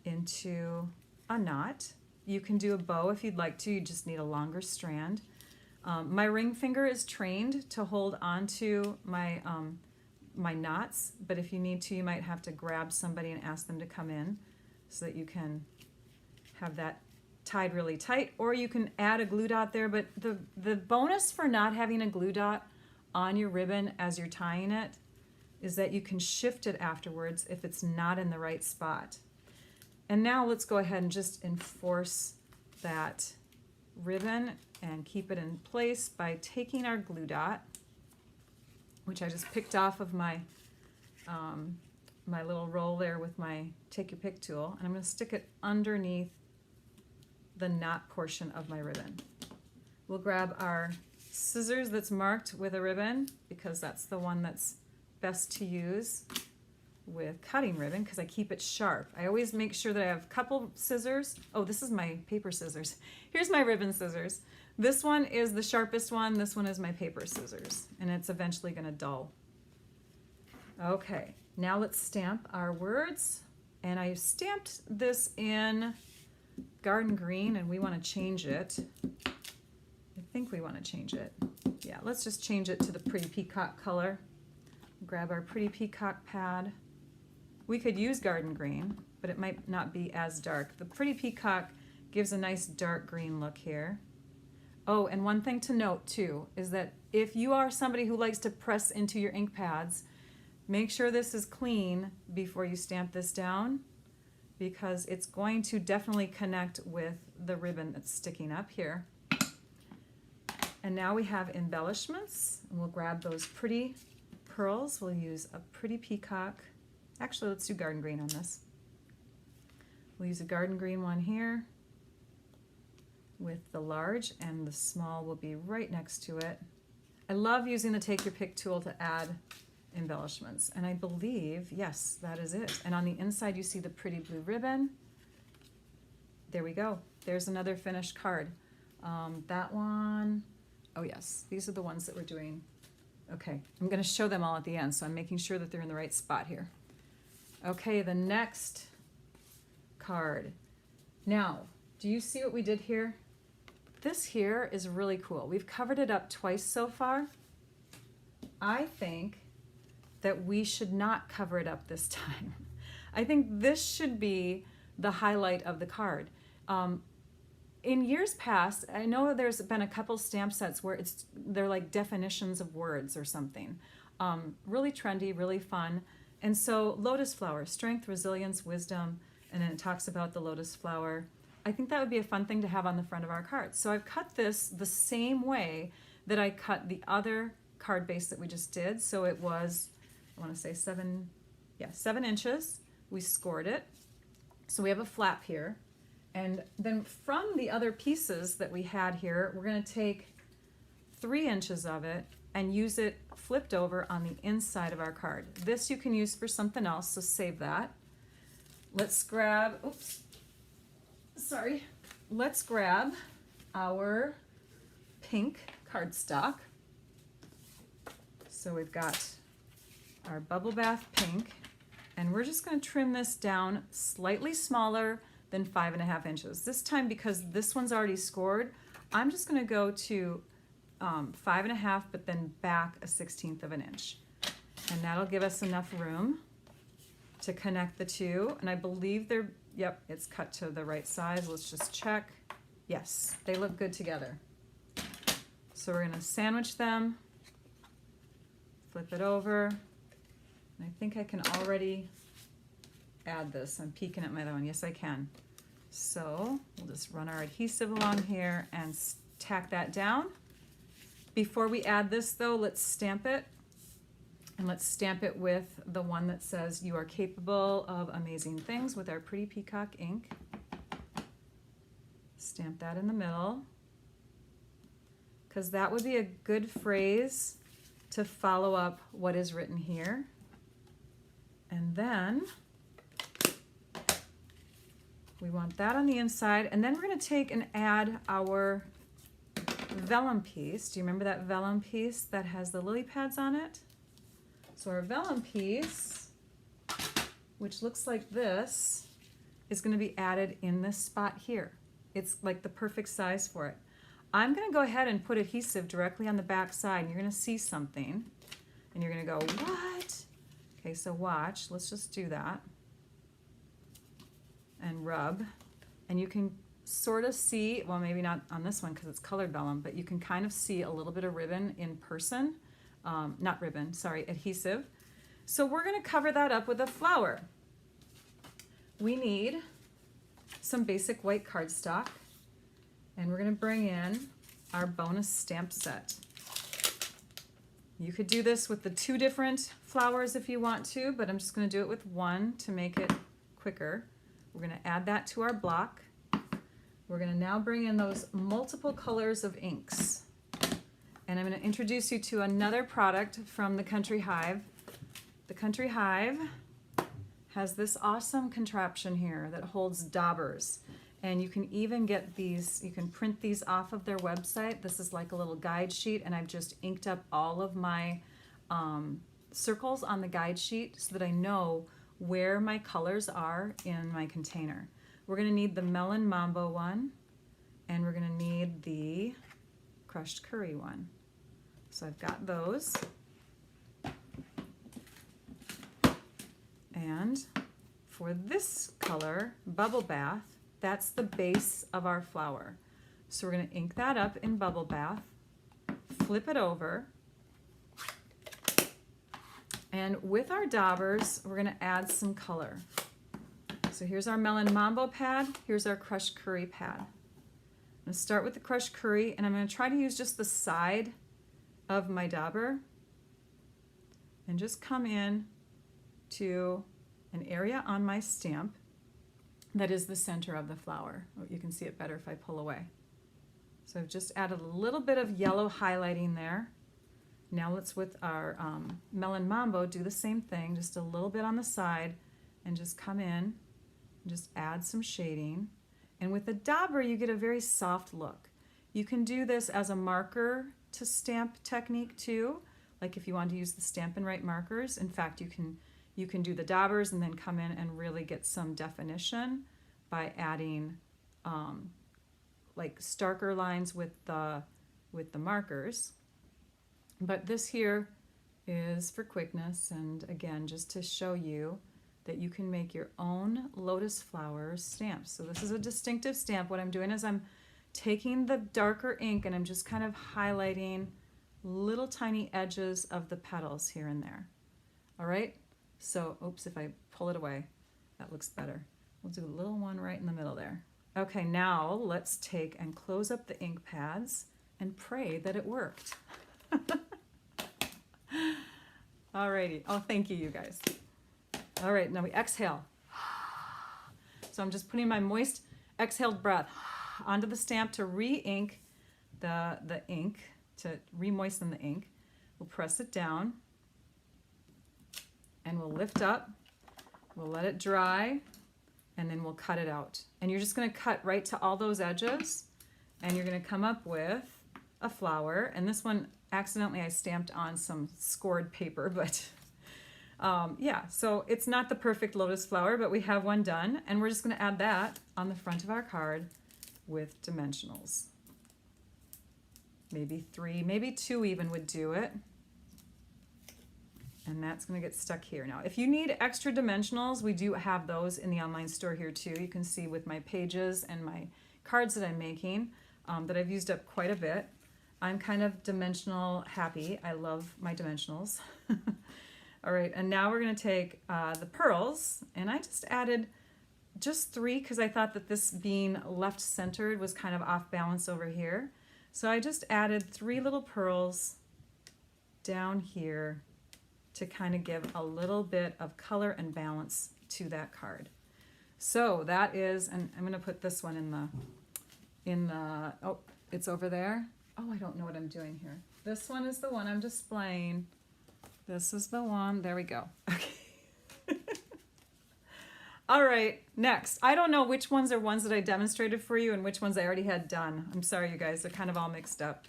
into a knot. You can do a bow if you'd like to. You just need a longer strand. My ring finger is trained to hold onto my my knots, but if you need to, you might have to grab somebody and ask them to come in so that you can have that tied really tight, or you can add a glue dot there. But the bonus for not having a glue dot on your ribbon as you're tying it is that you can shift it afterwards if it's not in the right spot. And now let's go ahead and just enforce that ribbon and keep it in place by taking our glue dot, which I just picked off of my my little roll there with my take your pick tool, and I'm going to stick it underneath the knot portion of my ribbon. We'll grab our scissors that's marked with a ribbon because that's the one that's best to use with cutting ribbon because I keep it sharp. I always make sure that I have a couple scissors. Oh, this is my paper scissors. Here's my ribbon scissors. This one is the sharpest one. This one is my paper scissors, and it's eventually going to dull. Okay, now let's stamp our words. And I stamped this in garden green, and we want to change it. I think we want to change it. Yeah, let's just change it to the pretty peacock color. Grab our pretty peacock pad. We could use garden green, but it might not be as dark. The pretty peacock gives a nice dark green look here. Oh, and one thing to note too is that if you are somebody who likes to press into your ink pads, make sure this is clean before you stamp this down, because it's going to definitely connect with the ribbon that's sticking up here. And now we have embellishments, and we'll grab those pretty pearls. We'll use a pretty peacock. Actually, let's do garden green on this. We'll use a garden green one here with the large, and the small will be right next to it. I love using the Take Your Pick tool to add embellishments, and I believe, yes, that is it. And on the inside you see the pretty blue ribbon. There we go. There's another finished card. That one, oh yes, these are the ones that we're doing. Okay, I'm going to show them all at the end, so I'm making sure that they're in the right spot here. Okay, the next card. Now, do you see what we did here? This here is really cool. We've covered it up twice so far. I think that we should not cover it up this time. I think this should be the highlight of the card. In years past, I know there's been a couple stamp sets where they're like definitions of words or something. Really trendy, really fun. And so lotus flower, strength, resilience, wisdom, and then it talks about the lotus flower. I think that would be a fun thing to have on the front of our card. So I've cut this the same way that I cut the other card base that we just did. So it was, I want to say 7 inches. We scored it. So we have a flap here. And then from the other pieces that we had here, we're going to take 3 inches of it and use it flipped over on the inside of our card. This you can use for something else, so save that. Let's grab, let's grab our pink cardstock. So we've got our bubble bath pink, and we're just going to trim this down slightly smaller than 5.5 inches. This time, because this one's already scored, I'm just going to go to 5.5, but then back a 1/16 of an inch. And that'll give us enough room to connect the two. And I believe they're, yep, it's cut to the right size. Let's just check. Yes, they look good together. So we're going to sandwich them, flip it over. And I think I can already add this. I'm peeking at my other one. Yes, I can. So we'll just run our adhesive along here and tack that down. Before we add this though, let's stamp it. And let's stamp it with the one that says you are capable of amazing things with our pretty peacock ink. Stamp that in the middle, because that would be a good phrase to follow up what is written here. And then we want that on the inside, and then we're going to take and add our vellum piece. Do you remember that vellum piece that has the lily pads on it? So our vellum piece, which looks like this, is going to be added in this spot here. It's like the perfect size for it. I'm going to go ahead and put adhesive directly on the back side, and you're going to see something, and you're going to go, what? Okay, so watch. Let's just do that and rub, and you can sort of see, well, maybe not on this one because it's colored vellum, but you can kind of see a little bit of ribbon in person. Not ribbon, sorry, adhesive. So we're going to cover that up with a flower. We need some basic white cardstock, and we're going to bring in our bonus stamp set. You could do this with the 2 different flowers if you want to, but I'm just going to do it with one to make it quicker. We're going to add that to our block. We're going to now bring in those multiple colors of inks. And I'm going to introduce you to another product from the Country Hive. The Country Hive has this awesome contraption here that holds daubers. And you can even get these, you can print these off of their website. This is like a little guide sheet, and I've just inked up all of my circles on the guide sheet so that I know where my colors are in my container. We're going to need the Melon Mambo one, and we're going to need the crushed curry one. So I've got those. And for this color, Bubble Bath, that's the base of our flower. So we're going to ink that up in Bubble Bath, flip it over, and with our daubers, we're going to add some color. So here's our Melon Mambo pad, here's our crushed curry pad. I'm going to start with the crushed curry, and I'm going to try to use just the side of my dauber and just come in to an area on my stamp that is the center of the flower. Oh, you can see it better if I pull away. So I've just added a little bit of yellow highlighting there. Now let's, with our Melon Mambo, do the same thing, just a little bit on the side, and just come in and just add some shading. And with the dauber, you get a very soft look. You can do this as a marker to stamp technique too, like if you want to use the Stampin' Write markers. In fact, you can do the daubers and then come in and really get some definition by adding like starker lines with the markers. But this here is for quickness, and again, just to show you that you can make your own lotus flower stamps. So this is a distinctive stamp. What I'm doing is I'm taking the darker ink and I'm just kind of highlighting little tiny edges of the petals here and there. All right, so oops, if I pull it away, that looks better. We'll do a little one right in the middle there. Okay, now let's take and close up the ink pads and pray that it worked. Alrighty, oh thank you, you guys. All right, now we exhale. So I'm just putting my moist exhaled breath onto the stamp to re-ink the ink, to re-moisten the ink. We'll press it down and we'll lift up, we'll let it dry, and then we'll cut it out. And you're just gonna cut right to all those edges, and you're gonna come up with a flower. And this one, accidentally I stamped on some scored paper, but yeah, so it's not the perfect lotus flower, but we have one done, and we're just gonna add that on the front of our card with dimensionals. Maybe 3, maybe 2 even would do it. And that's going to get stuck here. Now, if you need extra dimensionals, we do have those in the online store here too. You can see with my pages and my cards that I'm making that I've used up quite a bit. I'm kind of dimensional happy. I love my dimensionals. All right, and now we're going to take the pearls, and I just added just 3 because I thought that this being left centered was kind of off balance over here. So I just added 3 little pearls down here to kind of give a little bit of color and balance to that card. So that is, and I'm going to put this one in the, oh, it's over there. Oh, I don't know what I'm doing here. This one is the one I'm displaying. This is the one, there we go. Okay. All right, next. I don't know which ones are ones that I demonstrated for you and which ones I already had done. I'm sorry, you guys, they're kind of all mixed up.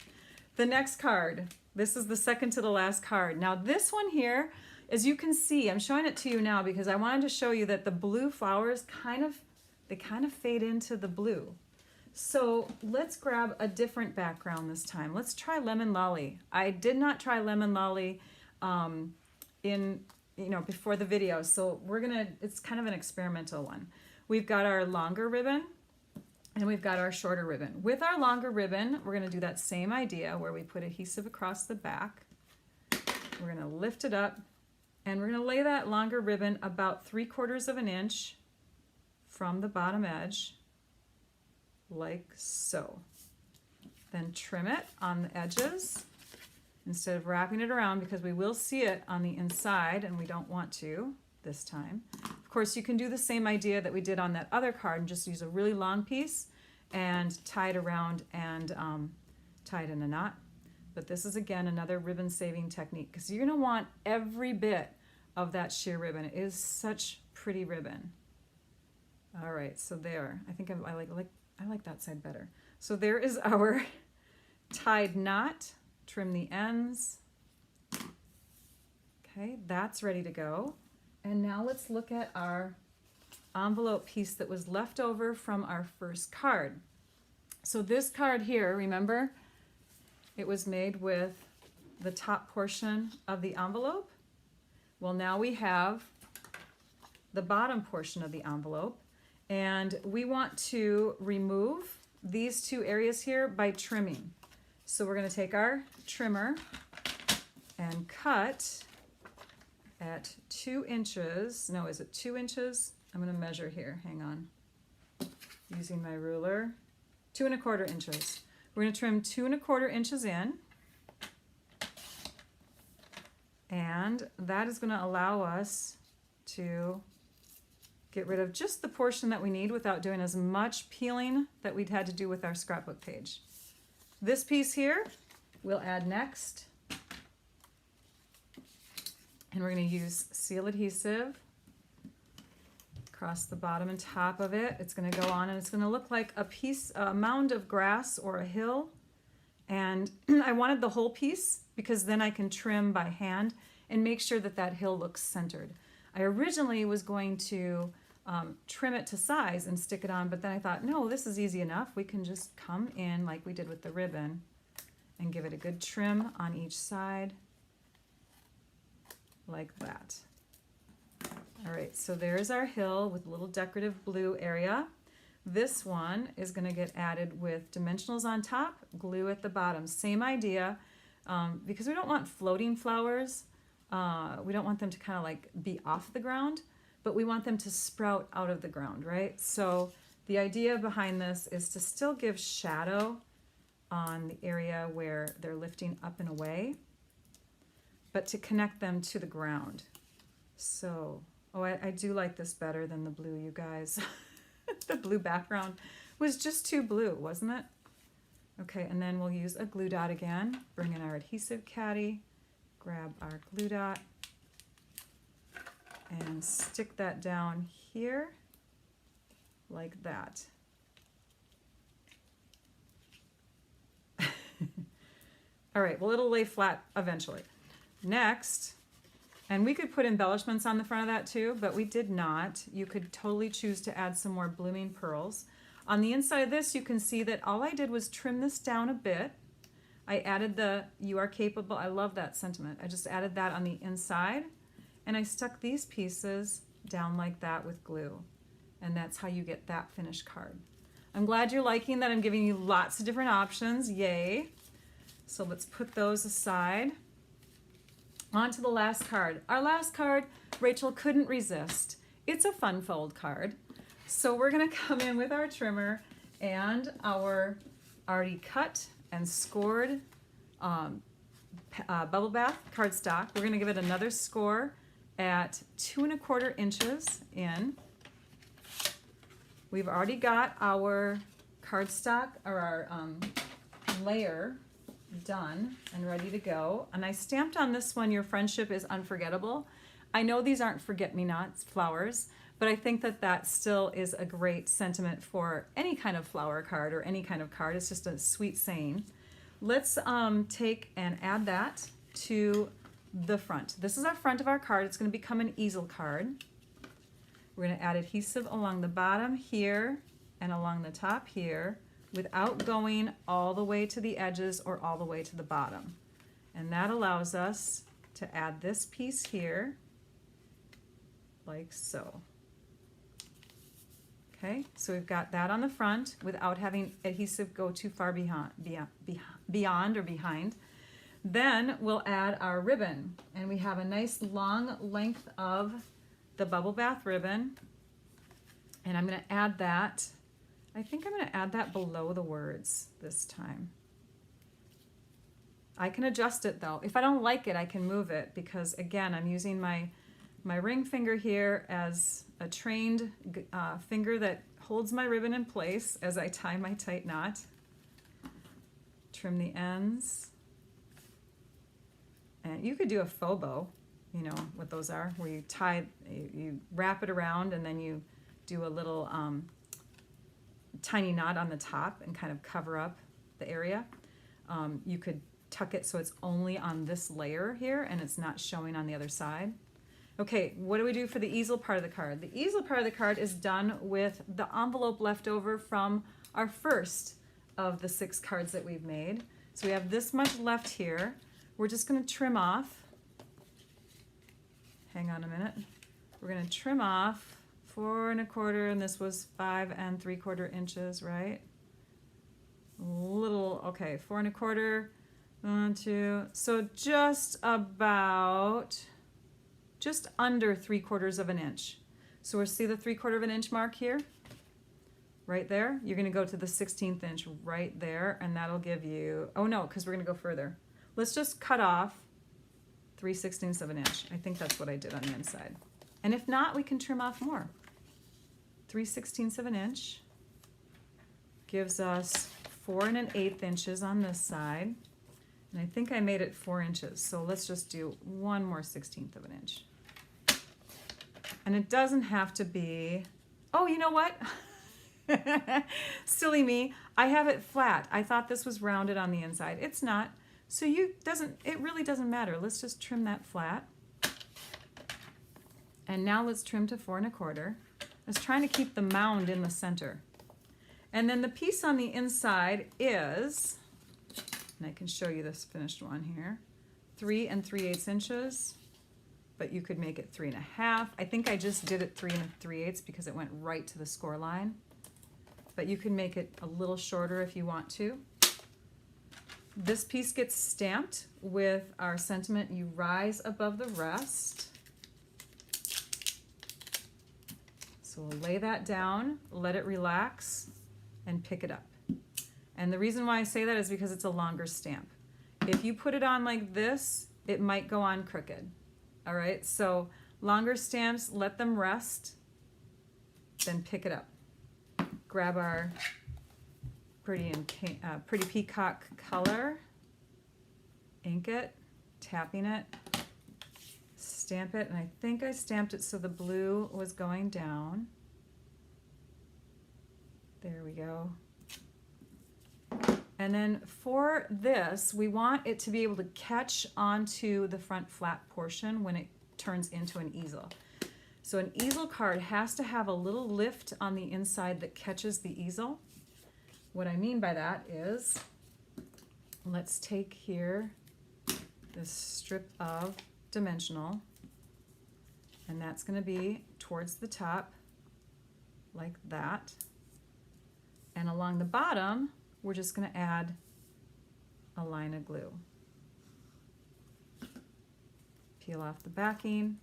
The next card. This is the second to the last card. Now this one here, as you can see, I'm showing it to you now because I wanted to show you that the blue flowers kind of fade into the blue. So let's grab a different background this time. Let's try Lemon Lolly. I did not try Lemon Lolly before the video, so it's kind of an experimental one. We've got our longer ribbon and we've got our shorter ribbon. With our longer ribbon, we're going to do that same idea where we put adhesive across the back. We're going to lift it up, and we're going to lay that longer ribbon about 3/4 of an inch from the bottom edge, like so. Then trim it on the edges instead of wrapping it around, because we will see it on the inside and we don't want to this time. Of course, you can do the same idea that we did on that other card and just use a really long piece and tie it around and tie it in a knot. But this is, again, another ribbon saving technique because you're going to want every bit of that sheer ribbon. It is such pretty ribbon. All right, so there. I think I like that side better. So there is our tied knot. Trim the ends. Okay, that's ready to go. And now let's look at our envelope piece that was left over from our first card. So this card here, remember, it was made with the top portion of the envelope. Well, now we have the bottom portion of the envelope, and we want to remove these two areas here by trimming. So we're going to take our trimmer and cut at 2 inches. No, is it 2 inches? I'm going to measure here. Hang on. Using my ruler. 2 1/4 inches. We're going to trim 2 1/4 inches in. And that is going to allow us to get rid of just the portion that we need without doing as much peeling that we'd had to do with our scrapbook page. This piece here we'll add next. And we're going to use seal adhesive across the bottom and top of it. It's going to go on and it's going to look like a mound of grass or a hill. And I wanted the whole piece because then I can trim by hand and make sure that that hill looks centered. I originally was going to trim it to size and stick it on, but then I thought, no, this is easy enough. We can just come in like we did with the ribbon and give it a good trim on each side like that. All right, so there's our hill with a little decorative blue area. This one is going to get added with dimensionals on top, glue at the bottom. Same idea, because we don't want floating flowers. We don't want them to kind of like be off the ground, but we want them to sprout out of the ground, right? So the idea behind this is to still give shadow on the area where they're lifting up and away, but to connect them to the ground. So, oh, I do like this better than the blue, you guys. The blue background was just too blue, wasn't it? Okay, and then we'll use a glue dot again. Bring in our adhesive caddy, grab our glue dot, and stick that down here like that. All right, well, it'll lay flat eventually. Next, and we could put embellishments on the front of that too, but we did not. You could totally choose to add some more blooming pearls. On the inside of this, you can see that all I did was trim this down a bit. I added the "you are capable." I love that sentiment. I just added that on the inside, and I stuck these pieces down like that with glue. And that's how you get that finished card. I'm glad you're liking that I'm giving you lots of different options. Yay. So let's put those aside. On to the last card. Our last card, Rachel couldn't resist. It's a fun fold card. So we're going to come in with our trimmer and our already cut and scored bubble bath cardstock. We're going to give it another score at 2 1/4 inches in. We've already got our cardstock or our layer done and ready to go. And I stamped on this one, "Your friendship is unforgettable." I know these aren't forget-me-nots flowers, but I think that that still is a great sentiment for any kind of flower card or any kind of card. It's just a sweet saying. Let's take and add that to the front. This is our front of our card. It's going to become an easel card. We're going to add adhesive along the bottom here and along the top here without going all the way to the edges or all the way to the bottom. And that allows us to add this piece here like so. Okay, so we've got that on the front without having adhesive go too far beyond or behind. Then we'll add our ribbon, and we have a nice long length of the bubble bath ribbon, and I'm going to add that. I think I'm going to add that below the words this time. I can adjust it though. If I don't like it, I can move it because again, I'm using my ring finger here as a trained finger that holds my ribbon in place as I tie my tight knot. Trim the ends. And you could do a faux bow, you know what those are, where you tie, you wrap it around and then you do a little tiny knot on the top and kind of cover up the area. You could tuck it so it's only on this layer here and it's not showing on the other side. Okay, what do we do for the easel part of the card? The easel part of the card is done with the envelope left over from our first of the 6 cards that we've made. So we have this much left here. We're just going to trim off. Hang on a minute. We're going to trim off 4 1/4, and this was 5 3/4 inches, right? Little, okay, 4 1/4, 1, 2. So just under 3/4 of an inch. So we'll see the 3/4 of an inch mark here, right there. You're going to go to the 16th inch right there, and that'll give you, oh no, because we're going to go further. Let's just cut off 3/16 of an inch. I think that's what I did on the inside. And if not, we can trim off more. 3/16 of an inch gives us 4 1/8 inches on this side. And I think I made it 4 inches. So let's just do 1 more 16th of an inch. And it doesn't have to be, oh, you know what? Silly me. I have it flat. I thought this was rounded on the inside. It's not. So it really doesn't matter. Let's just trim that flat. And now let's trim to 4 1/4. I was trying to keep the mound in the center. And then the piece on the inside is, and I can show you this finished one here, 3 3/8 inches, but you could make it 3 1/2. I think I just did it 3 3/8 because it went right to the score line. But you can make it a little shorter if you want to. This piece gets stamped with our sentiment, "You rise above the rest." So we'll lay that down, let it relax, and pick it up. And the reason why I say that is because it's a longer stamp. If you put it on like this, it might go on crooked. All right, so longer stamps, let them rest, then pick it up. Grab our pretty peacock color, ink it, tapping it, stamp it, and I think I stamped it so the blue was going down. There we go. And then for this, we want it to be able to catch onto the front flat portion when it turns into an easel. So an easel card has to have a little lift on the inside that catches the easel. What I mean by that is, let's take here this strip of dimensional, and that's going to be towards the top like that. And along the bottom, we're just going to add a line of glue. Peel off the backing.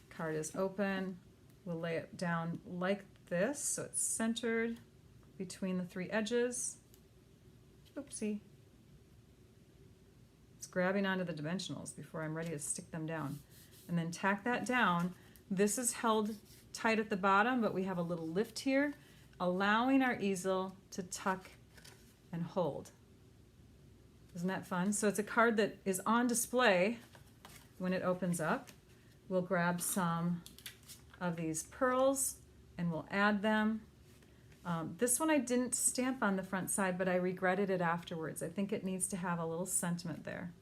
Card is open. We'll lay it down like this so it's centered between the 3 edges. Oopsie. It's grabbing onto the dimensionals before I'm ready to stick them down. And then tack that down. This is held tight at the bottom, but we have a little lift here, allowing our easel to tuck and hold. Isn't that fun? So it's a card that is on display when it opens up. We'll grab some of these pearls and we'll add them. This one I didn't stamp on the front side, but I regretted it afterwards. I think it needs to have a little sentiment there.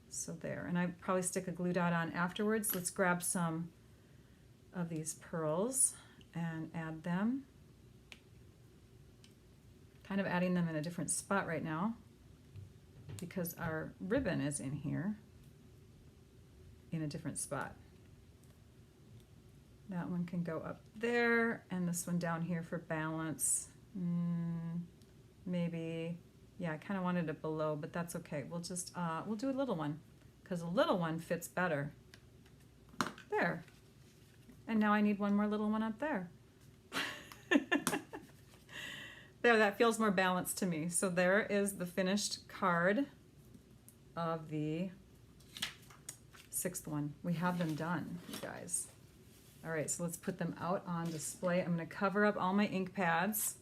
So there, and I probably stick a glue dot on afterwards. Let's grab some of these pearls and add them. Kind of adding them in a different spot right now because our ribbon is in here in a different spot. That one can go up there, and this one down here for balance. Maybe, yeah, I kind of wanted it below, but that's okay. We'll just, we'll do a little one because a little one fits better. There. And now I need one more little one up there. There, that feels more balanced to me. So there is the finished card of the 6th one. We have them done, you guys. All right, so let's put them out on display. I'm going to cover up all my ink pads.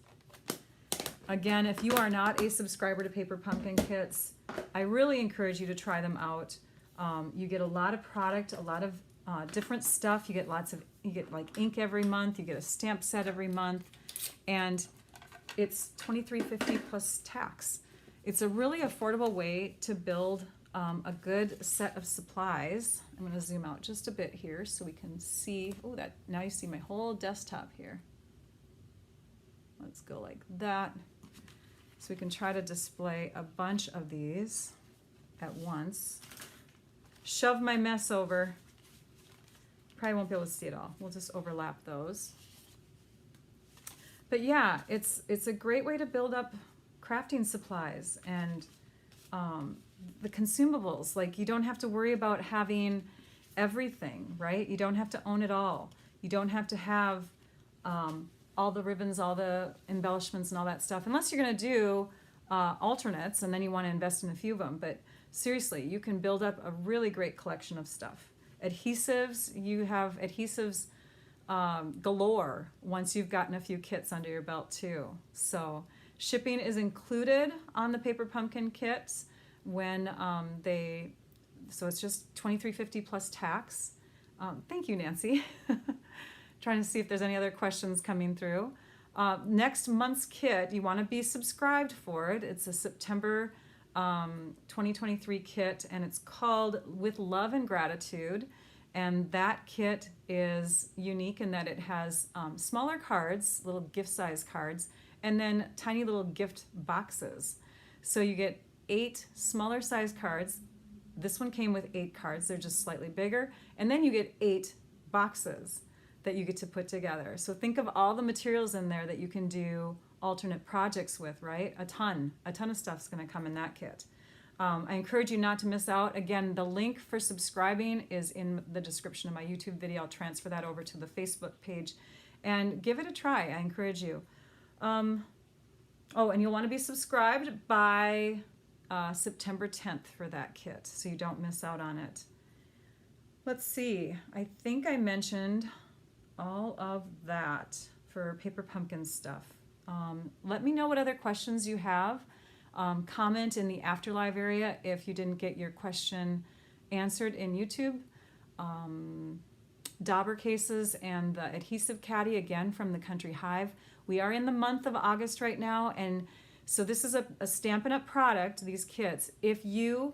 Again, if you are not a subscriber to Paper Pumpkin Kits, I really encourage you to try them out. You get a lot of product, a lot of different stuff. You get like ink every month. You get a stamp set every month, and it's $23.50 plus tax. It's a really affordable way to build a good set of supplies. I'm going to zoom out just a bit here so we can see. Oh, that now you see my whole desktop here. Let's go like that. So we can try to display a bunch of these at once. Shove my mess over. Probably won't be able to see it all. We'll just overlap those. But yeah, it's a great way to build up crafting supplies and the consumables. Like, you don't have to worry about having everything, right? You don't have to own it all. You don't have to have all the ribbons, all the embellishments and all that stuff, unless you're going to do alternates and then you want to invest in a few of them. But seriously, you can build up a really great collection of stuff. Adhesives, you have adhesives galore once you've gotten a few kits under your belt too. So shipping is included on the Paper Pumpkin kits when so it's just $23.50 plus tax. Thank you, Nancy. Trying to see if there's any other questions coming through. Next month's kit, you want to be subscribed for it. It's a September 2023 kit, and it's called With Love and Gratitude. And that kit is unique in that it has smaller cards, little gift size cards, and then tiny little gift boxes. So you get 8 smaller size cards. This one came with 8 cards. They're just slightly bigger. And then you get 8 boxes that you get to put together. So think of all the materials in there that you can do alternate projects with, right? A ton of stuff's going to come in that kit. I encourage you not to miss out. Again, the link for subscribing is in the description of my YouTube video. I'll transfer that over to the Facebook page and give it a try. I encourage you. Oh, and you'll want to be subscribed by September 10th for that kit, so you don't miss out on it. Let's see. I think I mentioned all of that for Paper Pumpkin stuff. Let me know what other questions you have. Comment in the Afterlive area if you didn't get your question answered in YouTube. Dauber cases and the adhesive caddy, again from the Country Hive. We are in the month of August right now, and so this is a Stampin' Up! Product, these kits. If you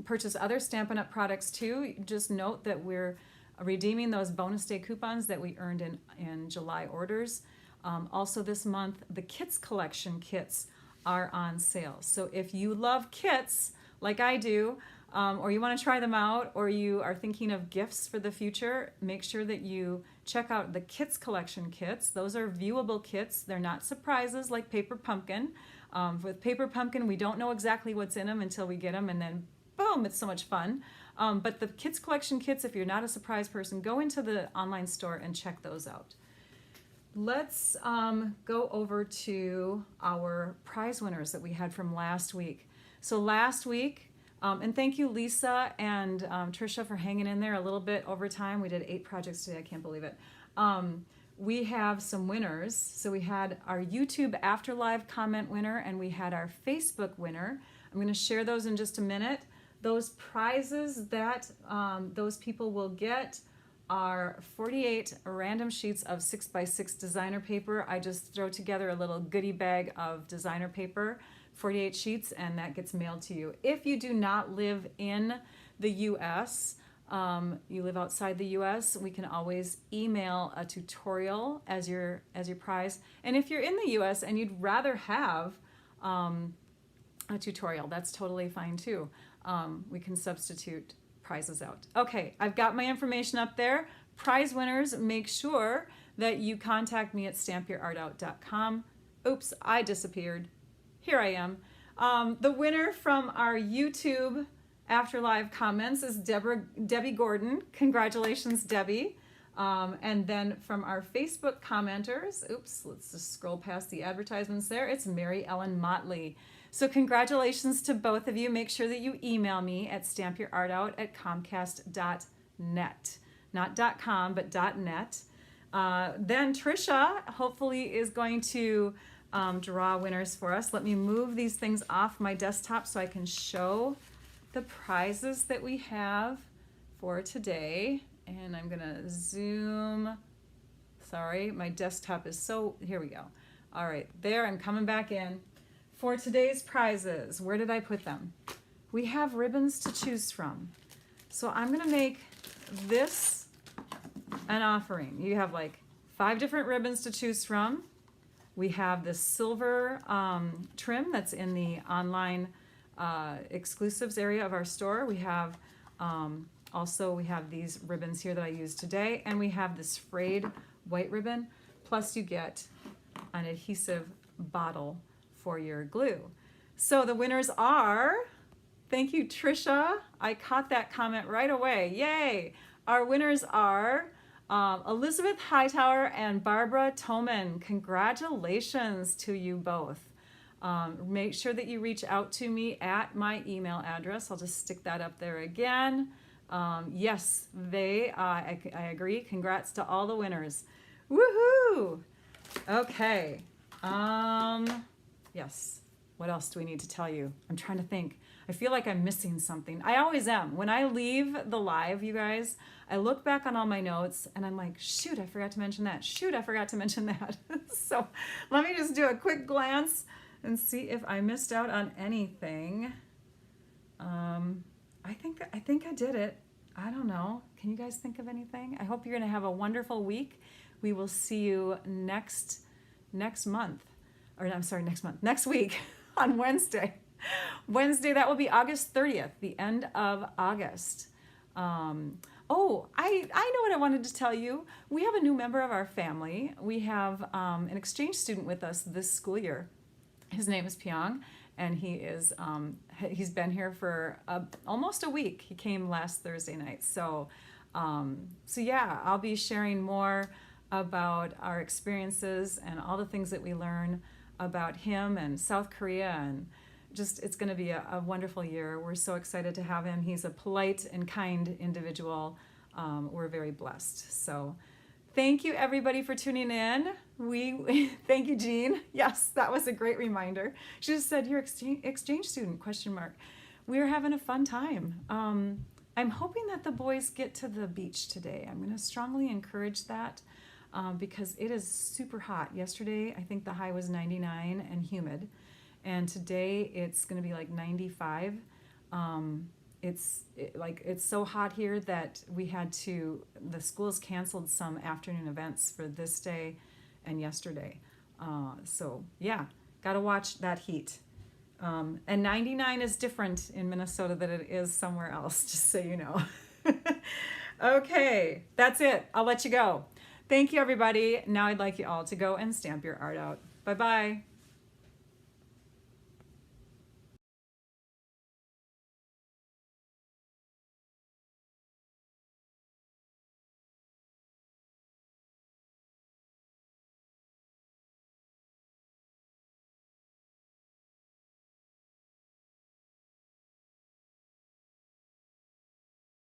purchase other Stampin' Up! Products too, just note that we're redeeming those bonus day coupons that we earned in July orders. Also this month, the Kits Collection kits are on sale. So if you love kits like I do, or you want to try them out, or you are thinking of gifts for the future, make sure that you check out the Kits Collection kits. Those are viewable kits. They're not surprises like Paper Pumpkin. With Paper Pumpkin, we don't know exactly what's in them until we get them, and then boom, it's so much fun. But the Kits Collection kits, if you're not a surprise person, go into the online store and check those out. Let's go over to our prize winners that we had from last week. So last week, and thank you Lisa and Trisha for hanging in there a little bit over time. We did 8 projects today, I can't believe it. We have some winners. So we had our YouTube Afterlive comment winner, and we had our Facebook winner. I'm going to share those in just a minute. Those prizes that those people will get are 48 random sheets of 6x6 designer paper. I just throw together a little goodie bag of designer paper, 48 sheets, and that gets mailed to you. If you do not live in the U.S., you live outside the U.S., we can always email a tutorial as your prize. And if you're in the U.S. and you'd rather have a tutorial, that's totally fine too. We can substitute prizes out. Okay, I've got my information up there. Prize winners, make sure that you contact me at stampyourartout.com. Oops, I disappeared. Here I am. The winner from our YouTube Afterlive comments is Debbie Gordon. Congratulations, Debbie. And then from our Facebook commenters, oops, let's just scroll past the advertisements there. It's Mary Ellen Motley. So congratulations to both of you. Make sure that you email me at stampyourartout@comcast.net. Not .com, but .net. Then Trisha hopefully is going to draw winners for us. Let me move these things off my desktop so I can show the prizes that we have for today. And I'm gonna zoom. Sorry, my desktop is so, here we go. All right, there, I'm coming back in. For today's prizes, where did I put them? we have ribbons to choose from. So I'm gonna make this an offering. You have like 5 different ribbons to choose from. We have this silver trim that's in the online exclusives area of our store. We have also we have these ribbons here that I used today, and we have this frayed white ribbon, plus you get an adhesive bottle for your glue. So the winners are, thank you Trisha, I caught that comment right away, yay! Our winners are Elizabeth Hightower and Barbara Toman. Congratulations to you both. Make sure that you reach out to me at my email address. I'll just stick that up there again. Yes, I agree. Congrats to all the winners. Woohoo! Okay. Yes. What else do we need to tell you? I'm trying to think. I feel like I'm missing something. I always am. When I leave the live, you guys, I look back on all my notes and I'm like, shoot, I forgot to mention that. Shoot, I forgot to mention that. So let me just do a quick glance and see if I missed out on anything. I think I did it. I don't know. Can you guys think of anything? I hope you're going to have a wonderful week. We will see you next month. Or I'm sorry, next week on Wednesday. Wednesday, that will be August 30th, the end of August. Oh, I know what I wanted to tell you. We have a new member of our family. We have an exchange student with us this school year. His name is Pyong, and he's been here for almost a week. He came last Thursday night. So yeah, I'll be sharing more about our experiences and all the things that we learn about him and South Korea, and just it's going to be a wonderful year. We're so excited to have him. He's a polite and kind individual. We're very blessed. So thank you everybody for tuning in. Thank you, Jean. Yes, that was a great reminder. She just said, you're exchange student, ? We're having a fun time. I'm hoping that the boys get to the beach today. I'm going to strongly encourage that because it is super hot. Yesterday, I think the high was 99 and humid. And today it's going to be like 95. It's so hot here that the schools canceled some afternoon events for this day and yesterday. So yeah, got to watch that heat. And 99 is different in Minnesota than it is somewhere else, just so you know. Okay, that's it. I'll let you go. Thank you, everybody. Now I'd like you all to go and stamp your art out. Bye-bye.